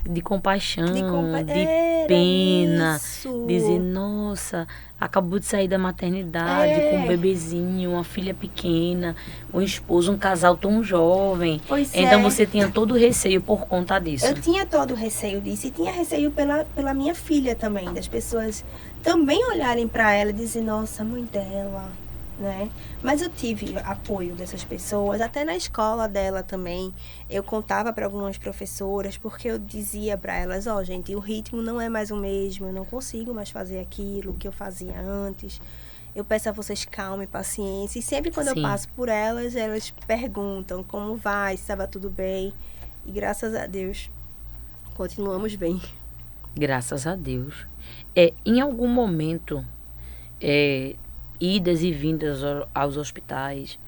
de compaixão, de Era pena, isso. dizer, nossa, acabou de sair da maternidade com um É. bebezinho, uma filha pequena, um esposo, um casal tão jovem. Pois Então é. você tinha todo o receio por conta disso. Eu tinha todo o receio disso e tinha receio pela minha filha também, das pessoas também olharem para ela e dizer, nossa, a mãe dela, né? Mas eu tive apoio dessas pessoas, até na escola dela também. Eu contava para algumas professoras, porque eu dizia para elas, ó, gente, o ritmo não é mais o mesmo, eu não consigo mais fazer aquilo que eu fazia antes. Eu peço a vocês calma e paciência. E sempre quando eu Sim. passo por elas, elas perguntam como vai, se estava tudo bem. E graças a Deus, continuamos bem. Graças a Deus. Em algum momento, idas e vindas aos hospitais,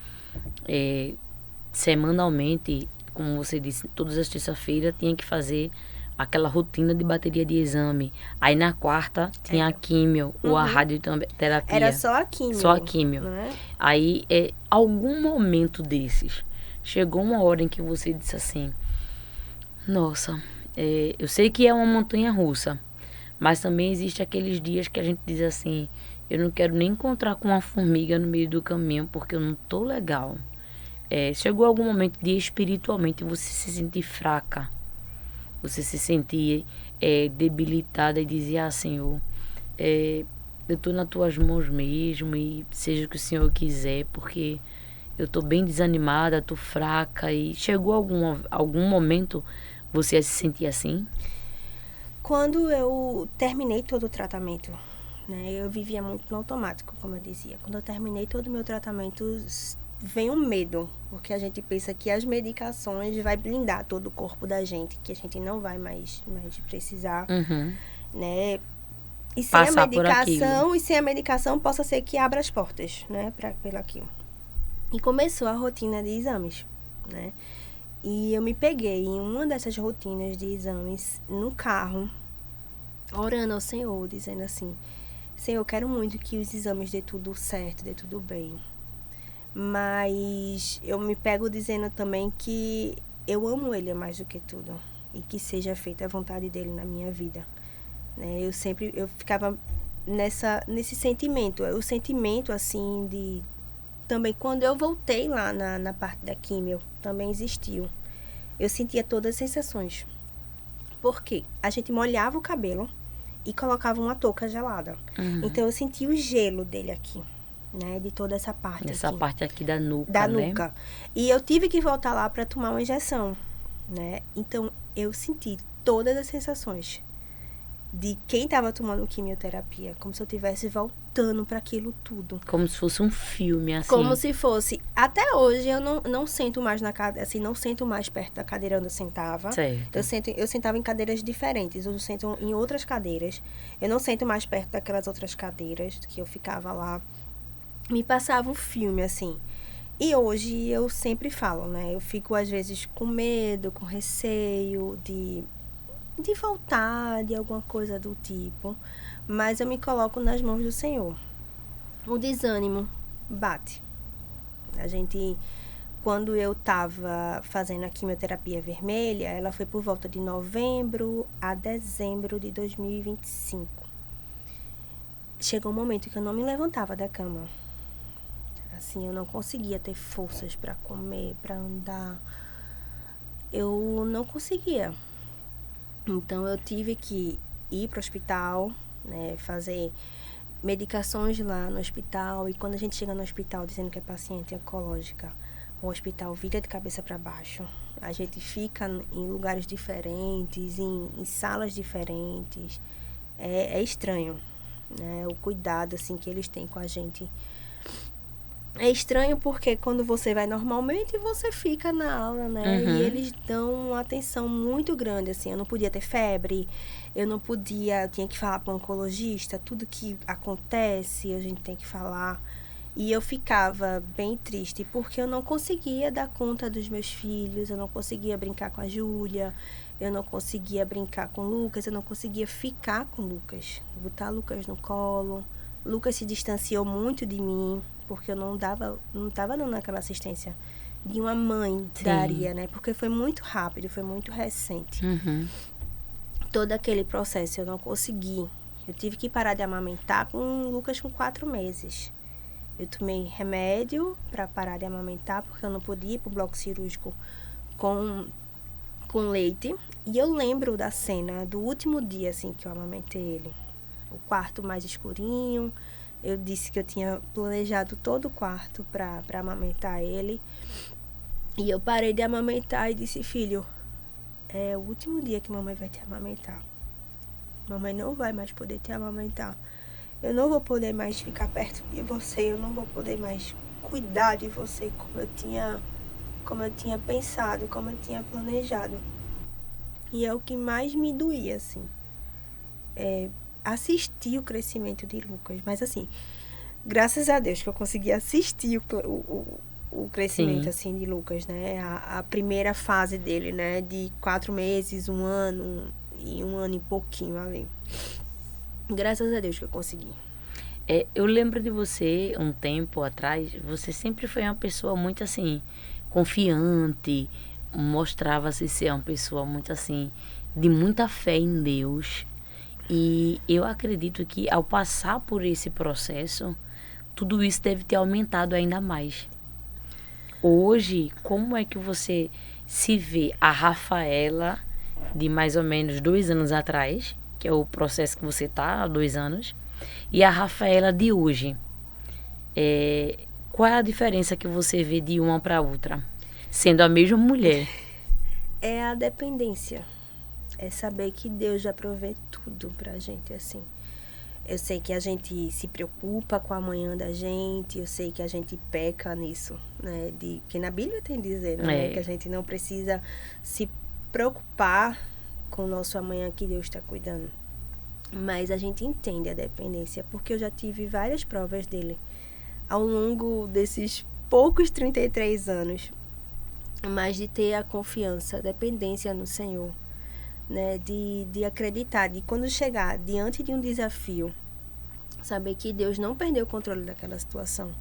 semanalmente, como você disse, todas as terças-feiras tinha que fazer aquela rotina de bateria de exame. Aí na quarta tinha a químio ou a radioterapia. Era só a químio. Só a químio. Né? Aí, algum momento desses, chegou uma hora em que você disse assim, nossa, eu sei que é uma montanha russa, mas também existe aqueles dias que a gente diz assim, eu não quero nem encontrar com uma formiga no meio do caminho porque eu não tô legal. Chegou algum momento de espiritualmente você se sentir fraca, você se sentir debilitada e dizer, ah, Senhor, eu tô nas tuas mãos mesmo e seja o que o Senhor quiser, porque eu tô bem desanimada, tô fraca. E chegou algum momento você a se sentir assim? Quando eu terminei todo o tratamento, né, eu vivia muito no automático, como eu dizia. Quando eu terminei todo o meu tratamento, vem um medo, porque a gente pensa que as medicações vai blindar todo o corpo da gente, que a gente não vai mais precisar, né? E sem Passar a medicação, possa ser que abra as portas, né, pelo aquilo. E começou a rotina de exames, né? E eu me peguei em uma dessas rotinas de exames no carro, orando ao Senhor, dizendo assim, Senhor, eu quero muito que os exames dê tudo certo, dê tudo bem. Mas eu me pego dizendo também que eu amo Ele mais do que tudo. E que seja feita a vontade dEle na minha vida. Né? Eu ficava nesse sentimento. O sentimento, assim, de... Também, quando eu voltei lá na parte da químio, também existiu. Eu sentia todas as sensações. Por quê? A gente molhava o cabelo e colocava uma touca gelada. Então, eu sentia o gelo dele aqui, né? De toda essa parte Essa aqui. parte aqui da nuca, Da né? nuca. E eu tive que voltar lá para tomar uma injeção, né? Então, eu senti todas as sensações de quem estava tomando quimioterapia, como se eu estivesse voltando para aquilo tudo. Como se fosse um filme, assim. Como se fosse. Até hoje eu não sento mais na cadeira, assim, não sento mais perto da cadeira onde eu sentava. Certo. Eu sentava em cadeiras diferentes, eu sento em outras cadeiras. Eu não sento mais perto daquelas outras cadeiras que eu ficava lá. Me passava um filme, assim. E hoje eu sempre falo, né? Eu fico às vezes com medo, com receio de voltar, de alguma coisa do tipo, mas eu me coloco nas mãos do Senhor. O desânimo bate. A gente, quando eu estava fazendo a quimioterapia vermelha, ela foi por volta de novembro a dezembro de 2025. Chegou um momento que eu não me levantava da cama. Assim, eu não conseguia ter forças para comer, para andar. Eu não conseguia. Então, eu tive que ir para o hospital, né, fazer medicações lá no hospital. E quando a gente chega no hospital dizendo que é paciente oncológica, o hospital vira de cabeça para baixo. A gente fica em lugares diferentes, em salas diferentes. É estranho, né, o cuidado assim, que eles têm com a gente. É estranho porque quando você vai normalmente, você fica na aula, né? E eles dão uma atenção muito grande, assim. Eu não podia ter febre, eu tinha que falar para o oncologista, tudo que acontece, a gente tem que falar. E eu ficava bem triste, porque eu não conseguia dar conta dos meus filhos, eu não conseguia brincar com a Júlia, eu não conseguia brincar com o Lucas, eu não conseguia ficar com o Lucas, botar o Lucas no colo. Lucas se distanciou muito de mim, porque eu não estava dando aquela assistência de uma mãe daria, né? Porque foi muito rápido, foi muito recente. todo aquele processo eu não consegui. Eu tive que parar de amamentar com o Lucas com 4 meses. Eu tomei remédio para parar de amamentar, porque eu não podia ir para o bloco cirúrgico com leite. E eu lembro da cena do último dia, assim, que eu amamentei ele. O quarto mais escurinho. Eu disse que eu tinha planejado todo o quarto para amamentar ele. E eu parei de amamentar e disse, filho, é o último dia que mamãe vai te amamentar. Mamãe não vai mais poder te amamentar. Eu não vou poder mais ficar perto de você. Eu não vou poder mais cuidar de você como eu tinha pensado, como eu tinha planejado. E é o que mais me doía, assim. Assistir o crescimento de Lucas. Mas, assim, graças a Deus que eu consegui assistir o crescimento, assim, de Lucas, né? A primeira fase dele, né? De 4 meses, 1 ano e 1 ano e pouquinho ali. Graças a Deus que eu consegui. Eu lembro de você, um tempo atrás, você sempre foi uma pessoa muito, assim, confiante, mostrava-se ser uma pessoa muito, assim, de muita fé em Deus. E eu acredito que, ao passar por esse processo, tudo isso deve ter aumentado ainda mais. Hoje, como é que você se vê a Rafaela de mais ou menos 2 anos atrás, que é o processo que você está há 2 anos, e a Rafaela de hoje? Qual é a diferença que você vê de uma para outra, sendo a mesma mulher? É a dependência. É saber que Deus já provê tudo pra gente, assim. Eu sei que a gente se preocupa com a amanhã da gente, eu sei que a gente peca nisso, né? Que na Bíblia tem dizendo, né? Que a gente não precisa se preocupar com o nosso amanhã que Deus está cuidando. Mas a gente entende a dependência, porque eu já tive várias provas dele ao longo desses poucos 33 anos. Mas de ter a confiança, a dependência no Senhor, né? De acreditar, de quando chegar diante de um desafio, saber que Deus não perdeu o controle daquela situação.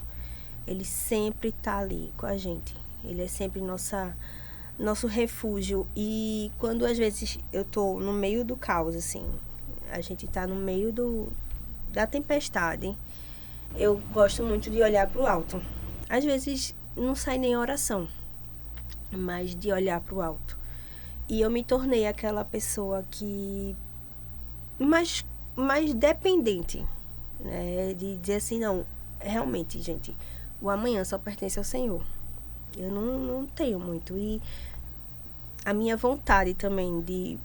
Ele sempre está ali com a gente. Ele é sempre nosso refúgio. E quando às vezes eu tô no meio do caos, assim, a gente tá no meio da tempestade, eu gosto muito de olhar pro alto. Às vezes não sai nem oração, mas de olhar pro alto. E eu me tornei aquela pessoa que mais dependente, né? De dizer assim, não, realmente, gente, o amanhã só pertence ao Senhor. Eu não tenho muito. E a minha vontade também de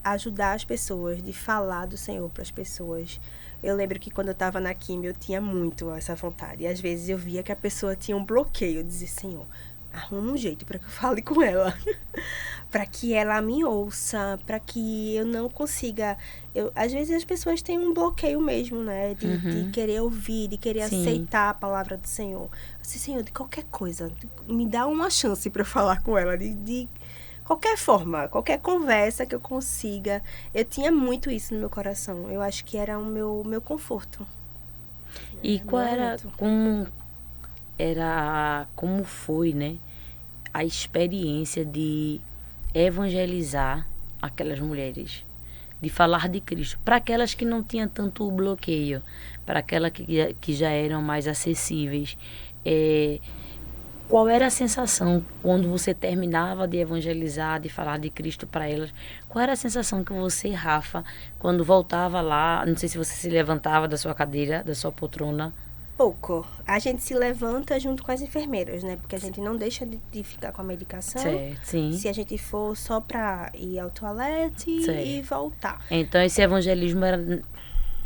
ajudar as pessoas, de falar do Senhor para as pessoas. Eu lembro que quando eu estava na quimio, eu tinha muito essa vontade. E às vezes eu via que a pessoa tinha um bloqueio. Eu dizia, Senhor, arruma um jeito para que eu fale com ela. Para que ela me ouça, para que eu não consiga... às vezes as pessoas têm um bloqueio mesmo, né? De querer ouvir, de querer aceitar a palavra do Senhor. Assim, Senhor, de qualquer coisa, me dá uma chance para falar com ela, de qualquer forma, qualquer conversa que eu consiga. Eu tinha muito isso no meu coração. Eu acho que era o meu conforto. E como foi, né, a experiência de evangelizar aquelas mulheres, de falar de Cristo, para aquelas que não tinham tanto bloqueio, para aquelas que já eram mais acessíveis? Qual era a sensação quando você terminava de evangelizar, de falar de Cristo para elas? Qual era a sensação que você, Rafa, quando voltava lá, não sei se você se levantava da sua cadeira, da sua poltrona? Pouco. A gente se levanta junto com as enfermeiras, né? Porque a gente não deixa de ficar com a medicação. Certo, sim. Se a gente for só para ir ao toalete e voltar. Então, esse evangelismo era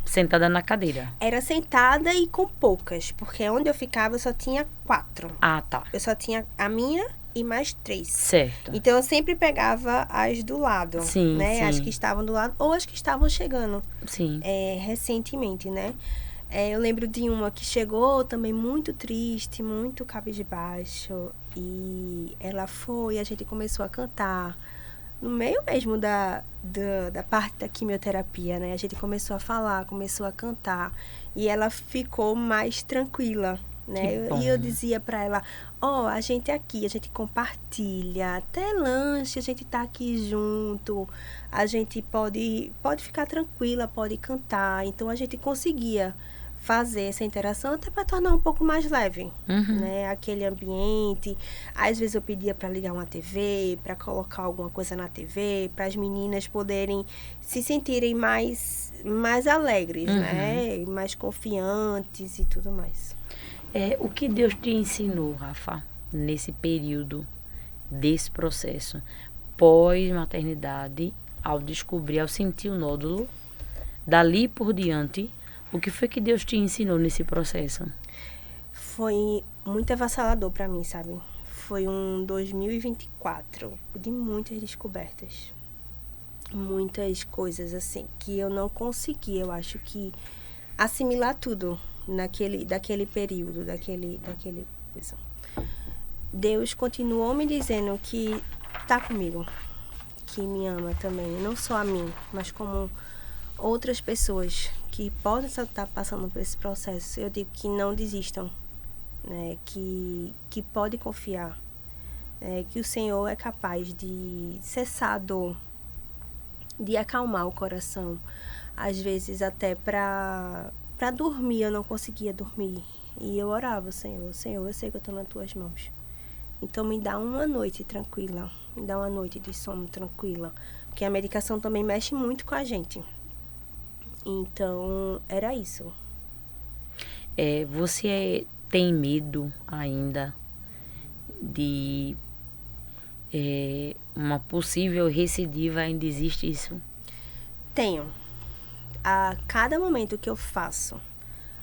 sentada na cadeira? Era sentada e com poucas, porque onde eu ficava eu só tinha 4. Ah, tá. Eu só tinha a minha e mais 3. Certo. Então, eu sempre pegava as do lado, sim, né? Sim. As que estavam do lado ou as que estavam chegando. Sim. Recentemente, né? Eu lembro de uma que chegou também muito triste, muito cabisbaixo. E ela foi, a gente começou a cantar. No meio mesmo da parte da quimioterapia, né? A gente começou a falar, começou a cantar. E ela ficou mais tranquila, né? bom. E eu dizia para ela, a gente aqui, a gente compartilha, até lanche, a gente tá aqui junto, a gente pode ficar tranquila, pode cantar. Então a gente conseguia fazer essa interação até para tornar um pouco mais leve, né? Aquele ambiente. Às vezes eu pedia para ligar uma TV, para colocar alguma coisa na TV, para as meninas poderem se sentirem mais alegres, né? Mais confiantes e tudo mais. O que Deus te ensinou, Rafa, nesse período desse processo pós-maternidade, ao descobrir, ao sentir o nódulo, dali por diante, o que foi que Deus te ensinou nesse processo? Foi muito avassalador para mim, sabe? Foi um 2024 de muitas descobertas. Muitas coisas, assim, que eu não consegui, eu acho que, assimilar tudo daquele período, daquele coisa. Deus continuou me dizendo que tá comigo, que me ama também, não só a mim, mas como outras pessoas que podem estar passando por esse processo. Eu digo que não desistam, né? Que pode confiar, que o Senhor é capaz de cessar a dor, de acalmar o coração. Às vezes até para dormir eu não conseguia dormir. E eu orava, Senhor, eu sei que eu estou nas tuas mãos. Então me dá uma noite tranquila, me dá uma noite de sono tranquila. Porque a medicação também mexe muito com a gente. Então, era isso. Você tem medo ainda de uma possível recidiva? Ainda existe isso? Tenho. A cada momento que eu faço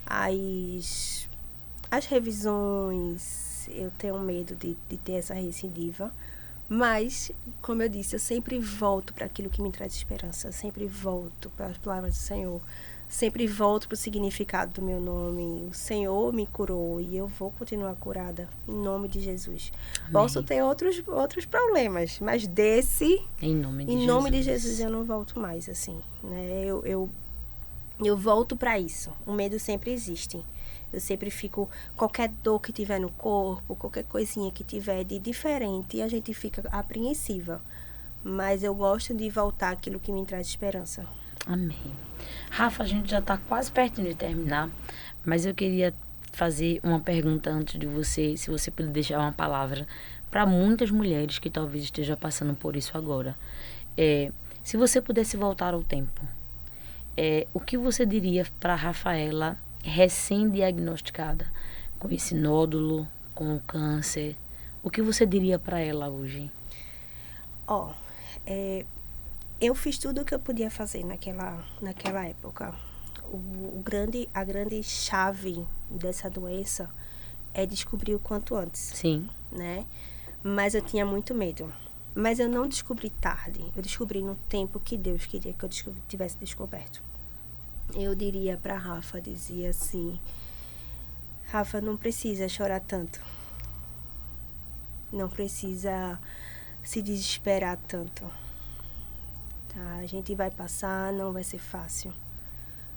as revisões, eu tenho medo de ter essa recidiva. Mas, como eu disse, eu sempre volto para aquilo que me traz esperança. Eu sempre volto para as palavras do Senhor. Sempre volto para o significado do meu nome. O Senhor me curou e eu vou continuar curada, em nome de Jesus. Amém. Posso ter outros problemas, mas desse, em nome de Jesus, eu não volto mais, assim, né? Eu volto para isso. O medo sempre existe. Eu sempre fico, qualquer dor que tiver no corpo, qualquer coisinha que tiver de diferente, a gente fica apreensiva. Mas eu gosto de voltar àquilo que me traz esperança. Amém. Rafa, a gente já está quase pertinho de terminar, mas eu queria fazer uma pergunta antes de você, se você puder deixar uma palavra para muitas mulheres que talvez estejam passando por isso agora. Se você pudesse voltar ao tempo, o que você diria para a Rafaela recém-diagnosticada com esse nódulo, com o câncer? O que você diria para ela hoje? Eu fiz tudo o que eu podia fazer naquela época. A grande chave dessa doença é descobrir o quanto antes. Sim. Né? Mas eu tinha muito medo. Mas eu não descobri tarde. Eu descobri no tempo que Deus queria que eu tivesse descoberto. Eu diria para Rafa, dizia assim, Rafa, não precisa chorar tanto. Não precisa se desesperar tanto. Tá? A gente vai passar, não vai ser fácil.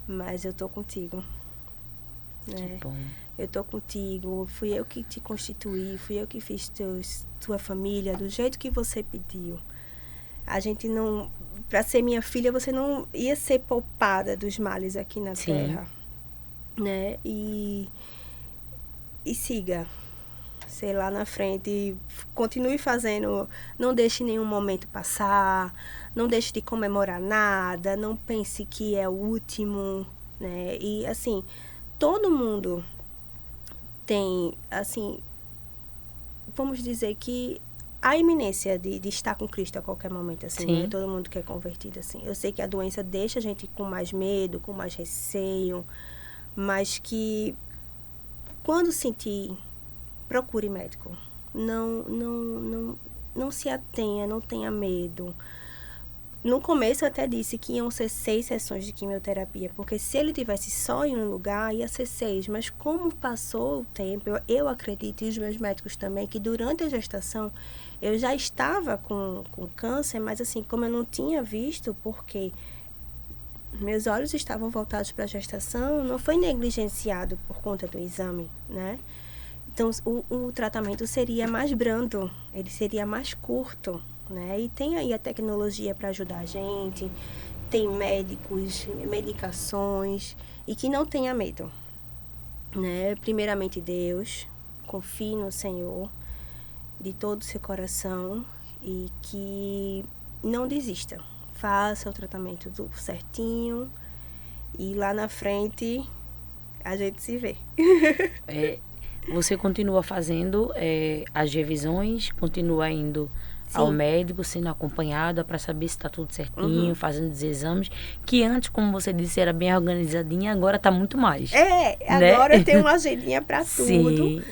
Mas eu tô contigo. Né? Que bom. Eu tô contigo, fui eu que te constituí, fui eu que fiz tua família do jeito que você pediu. A gente não... Para ser minha filha, você não ia ser poupada dos males aqui na Terra. Né? E siga. Sei lá na frente, continue fazendo, não deixe nenhum momento passar, não deixe de comemorar nada, não pense que é o último, né? E, assim, todo mundo tem, assim, vamos dizer que a iminência de estar com Cristo a qualquer momento, assim, né? Todo mundo que é convertido, assim. Eu sei que a doença deixa a gente com mais medo, com mais receio, mas que quando sentir, procure médico. Não se atenha, não tenha medo. No começo eu até disse que iam ser 6 sessões de quimioterapia, porque se ele tivesse só em um lugar, ia ser 6. Mas como passou o tempo, eu acredito, e os meus médicos também, que durante a gestação eu já estava com câncer, mas assim, como eu não tinha visto, porque Meus olhos estavam voltados para a gestação, não foi negligenciado por conta do exame, né? Então, o tratamento seria mais brando, ele seria mais curto, né? E tem aí a tecnologia para ajudar a gente, tem médicos, medicações, e que não tenha medo, né? Primeiramente Deus, confie no Senhor de todo o seu coração e que não desista. Faça o tratamento tudo certinho e lá na frente a gente se vê. Você continua fazendo as revisões, continua indo ao médico, sendo acompanhada para saber se está tudo certinho, fazendo os exames, que antes, como você disse, era bem organizadinha, agora está muito mais. Agora eu tenho uma agendinha para tudo. Sim.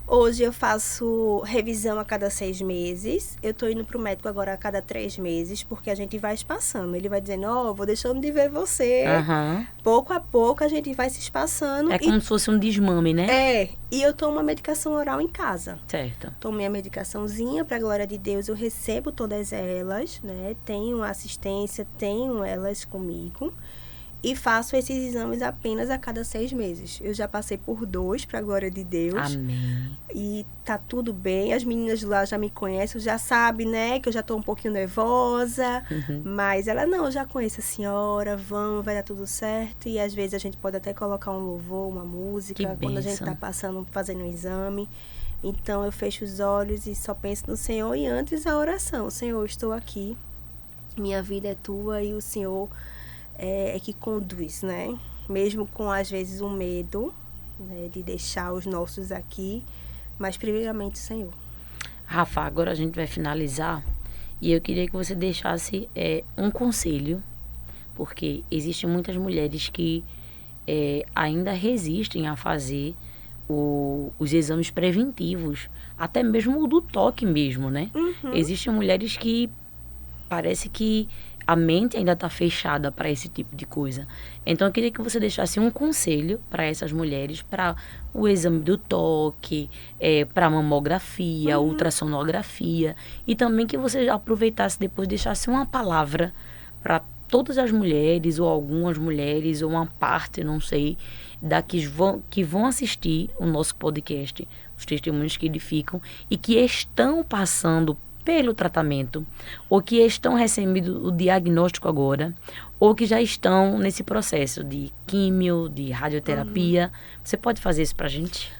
Hoje eu faço revisão a cada 6 meses. Eu tô indo pro médico agora a cada 3 meses, porque a gente vai espaçando. Ele vai dizendo, vou deixando de ver você. Pouco a pouco a gente vai se espaçando. É como se fosse um desmame, né? E eu tomo uma medicação oral em casa. Certo. Tomo minha medicaçãozinha, pra glória de Deus, eu recebo todas elas, né? Tenho assistência, tenho elas comigo. E faço esses exames apenas a cada 6 meses. Eu já passei por 2, para a glória de Deus. Amém. E tá tudo bem. As meninas lá já me conhecem, já sabem, né? Que eu já tô um pouquinho nervosa. Mas ela, não, eu já conheço a senhora, vamos, vai dar tudo certo. E às vezes a gente pode até colocar um louvor, uma música, quando a gente tá fazendo um exame. Então eu fecho os olhos e só penso no Senhor. E antes a oração. Senhor, estou aqui. Minha vida é tua e o Senhor é que conduz, né? Mesmo com, às vezes, o medo, né, de deixar os nossos aqui, mas primeiramente o Senhor. Rafa, agora a gente vai finalizar e eu queria que você deixasse um conselho, porque existem muitas mulheres que ainda resistem a fazer os exames preventivos, até mesmo o do toque mesmo, né? Existem mulheres que parece que a mente ainda está fechada para esse tipo de coisa. Então, eu queria que você deixasse um conselho para essas mulheres, para o exame do toque, para a mamografia, ultrassonografia, e também que você aproveitasse depois, deixasse uma palavra para todas as mulheres, ou algumas mulheres, ou uma parte, não sei, que vão assistir o nosso podcast, os testemunhos que edificam, e que estão passando pelo tratamento, ou que estão recebendo o diagnóstico agora, ou que já estão nesse processo de químio, de radioterapia. Você pode fazer isso pra gente?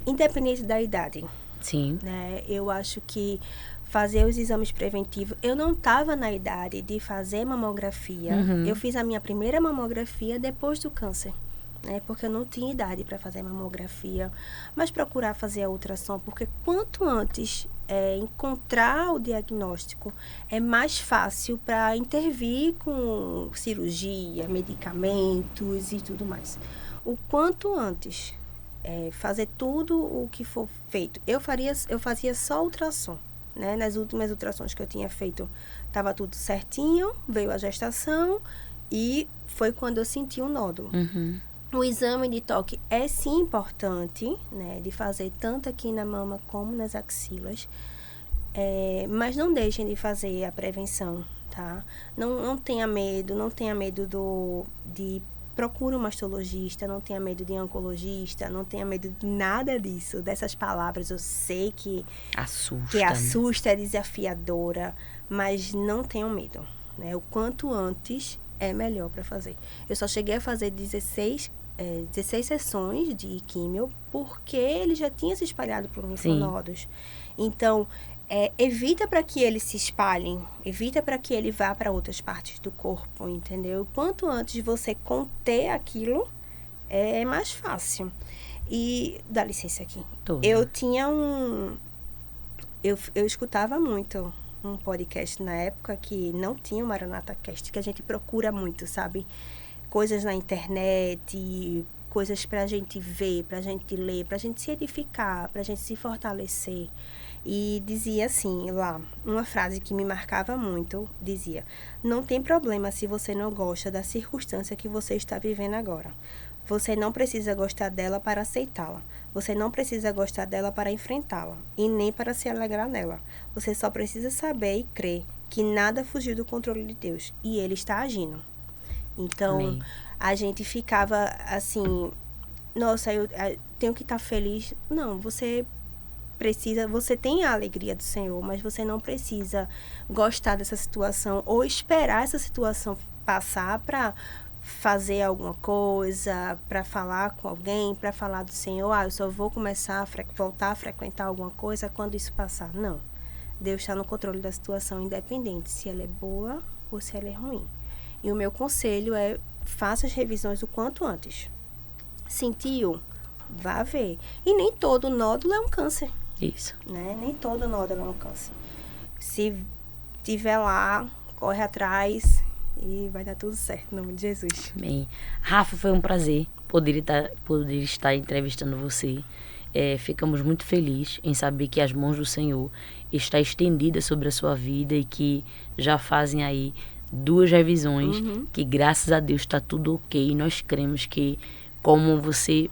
Independente da idade. Sim. Né? Eu acho que fazer os exames preventivos... Eu não estava na idade de fazer mamografia. Eu fiz a minha primeira mamografia depois do câncer. Né? Porque eu não tinha idade para fazer mamografia. Mas procurar fazer a ultrassom, porque quanto antes encontrar o diagnóstico, é mais fácil para intervir com cirurgia, medicamentos e tudo mais. O quanto antes fazer tudo o que for feito. Eu fazia só ultrassom. Né? Nas últimas ultrassons que eu tinha feito, estava tudo certinho, veio a gestação e foi quando eu senti um nódulo. O exame de toque é sim importante, né, de fazer tanto aqui na mama como nas axilas, mas não deixem de fazer a prevenção, tá? Não tenha medo, de procure um mastologista, não tenha medo de oncologista, não tenha medo de nada disso, dessas palavras. Eu sei que assusta, é desafiadora, mas não tenham medo, né? O quanto antes é melhor para fazer. Eu só cheguei a fazer 16 sessões de químio, porque ele já tinha se espalhado por linfonodos. Então, evita para que eles se espalhem, evita para que ele vá para outras partes do corpo, entendeu? Quanto antes você conter aquilo, é mais fácil. E, dá licença aqui. Eu tinha eu escutava muito um podcast na época que não tinha o Maranata Cast, que a gente procura muito, sabe? Coisas na internet, coisas pra gente ver, pra gente ler, pra gente se edificar, pra gente se fortalecer. E dizia assim, lá, uma frase que me marcava muito, dizia: não tem problema se você não gosta da circunstância que você está vivendo agora. Você não precisa gostar dela para aceitá-la. Você não precisa gostar dela para enfrentá-la. E nem para se alegrar nela. Você só precisa saber e crer que nada fugiu do controle de Deus. E Ele está agindo. Então, Amém. a gente ficava assim, nossa, eu tenho que estar feliz. Não, você tem a alegria do Senhor, mas você não precisa gostar dessa situação ou esperar essa situação passar para fazer alguma coisa, para falar com alguém, para falar do Senhor. Eu só vou começar a voltar a frequentar alguma coisa quando isso passar. Não. Deus está no controle da situação, independente se ela é boa ou se ela é ruim. E o meu conselho é: faça as revisões o quanto antes. Sentiu? Vá ver. E nem todo nódulo é um câncer. Isso. Né? Nem todo nódulo é um câncer. Se tiver lá, corre atrás e vai dar tudo certo, em nome de Jesus. Amém. Rafa, foi um prazer poder estar entrevistando você. Ficamos muito felizes em saber que as mãos do Senhor estão estendidas sobre a sua vida e que já fazem aí 2 revisões, que graças a Deus está tudo ok. E nós cremos que, como você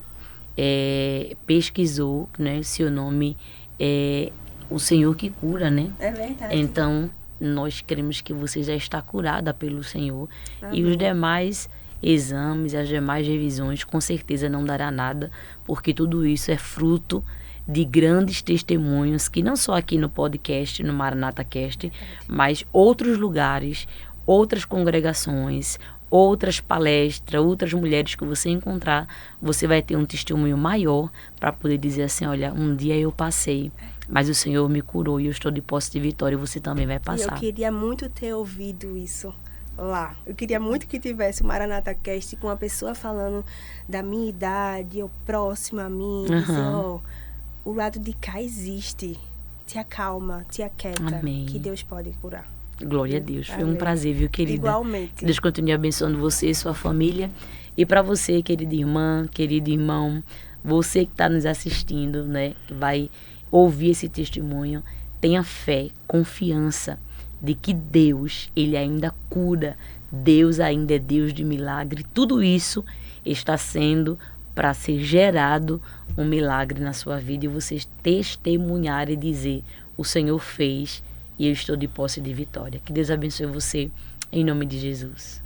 pesquisou, né, seu nome é o Senhor que cura, né? É verdade. Então, nós cremos que você já está curada pelo Senhor. Amém. E os demais exames, as demais revisões, com certeza não dará nada, porque tudo isso é fruto de grandes testemunhos, que não só aqui no podcast, no Maranata Cast, mas outros lugares, outras congregações, outras palestras, outras mulheres que você encontrar, você vai ter um testemunho maior para poder dizer assim: olha, um dia eu passei, mas o Senhor me curou e eu estou de posse de vitória, e você também vai passar. Eu queria muito ter ouvido isso lá. Eu queria muito que tivesse o Maranata Cast com uma pessoa falando da minha idade, ou próxima a mim, dizer, o lado de cá existe. Te acalma, te aquieta. Amém. Que Deus pode curar. Glória a Deus. Foi um Amém. prazer, viu, querida? Igualmente. Que Deus continue abençoando você e sua família. E para você, querida irmã, querido irmão, você que está nos assistindo, né, que vai ouvir esse testemunho, tenha fé, confiança de que Deus, Ele ainda cura. Deus ainda é Deus de milagre. Tudo isso está sendo para ser gerado um milagre na sua vida e vocês testemunhar e dizer: o Senhor fez e eu estou de posse de vitória. Que Deus abençoe você, em nome de Jesus.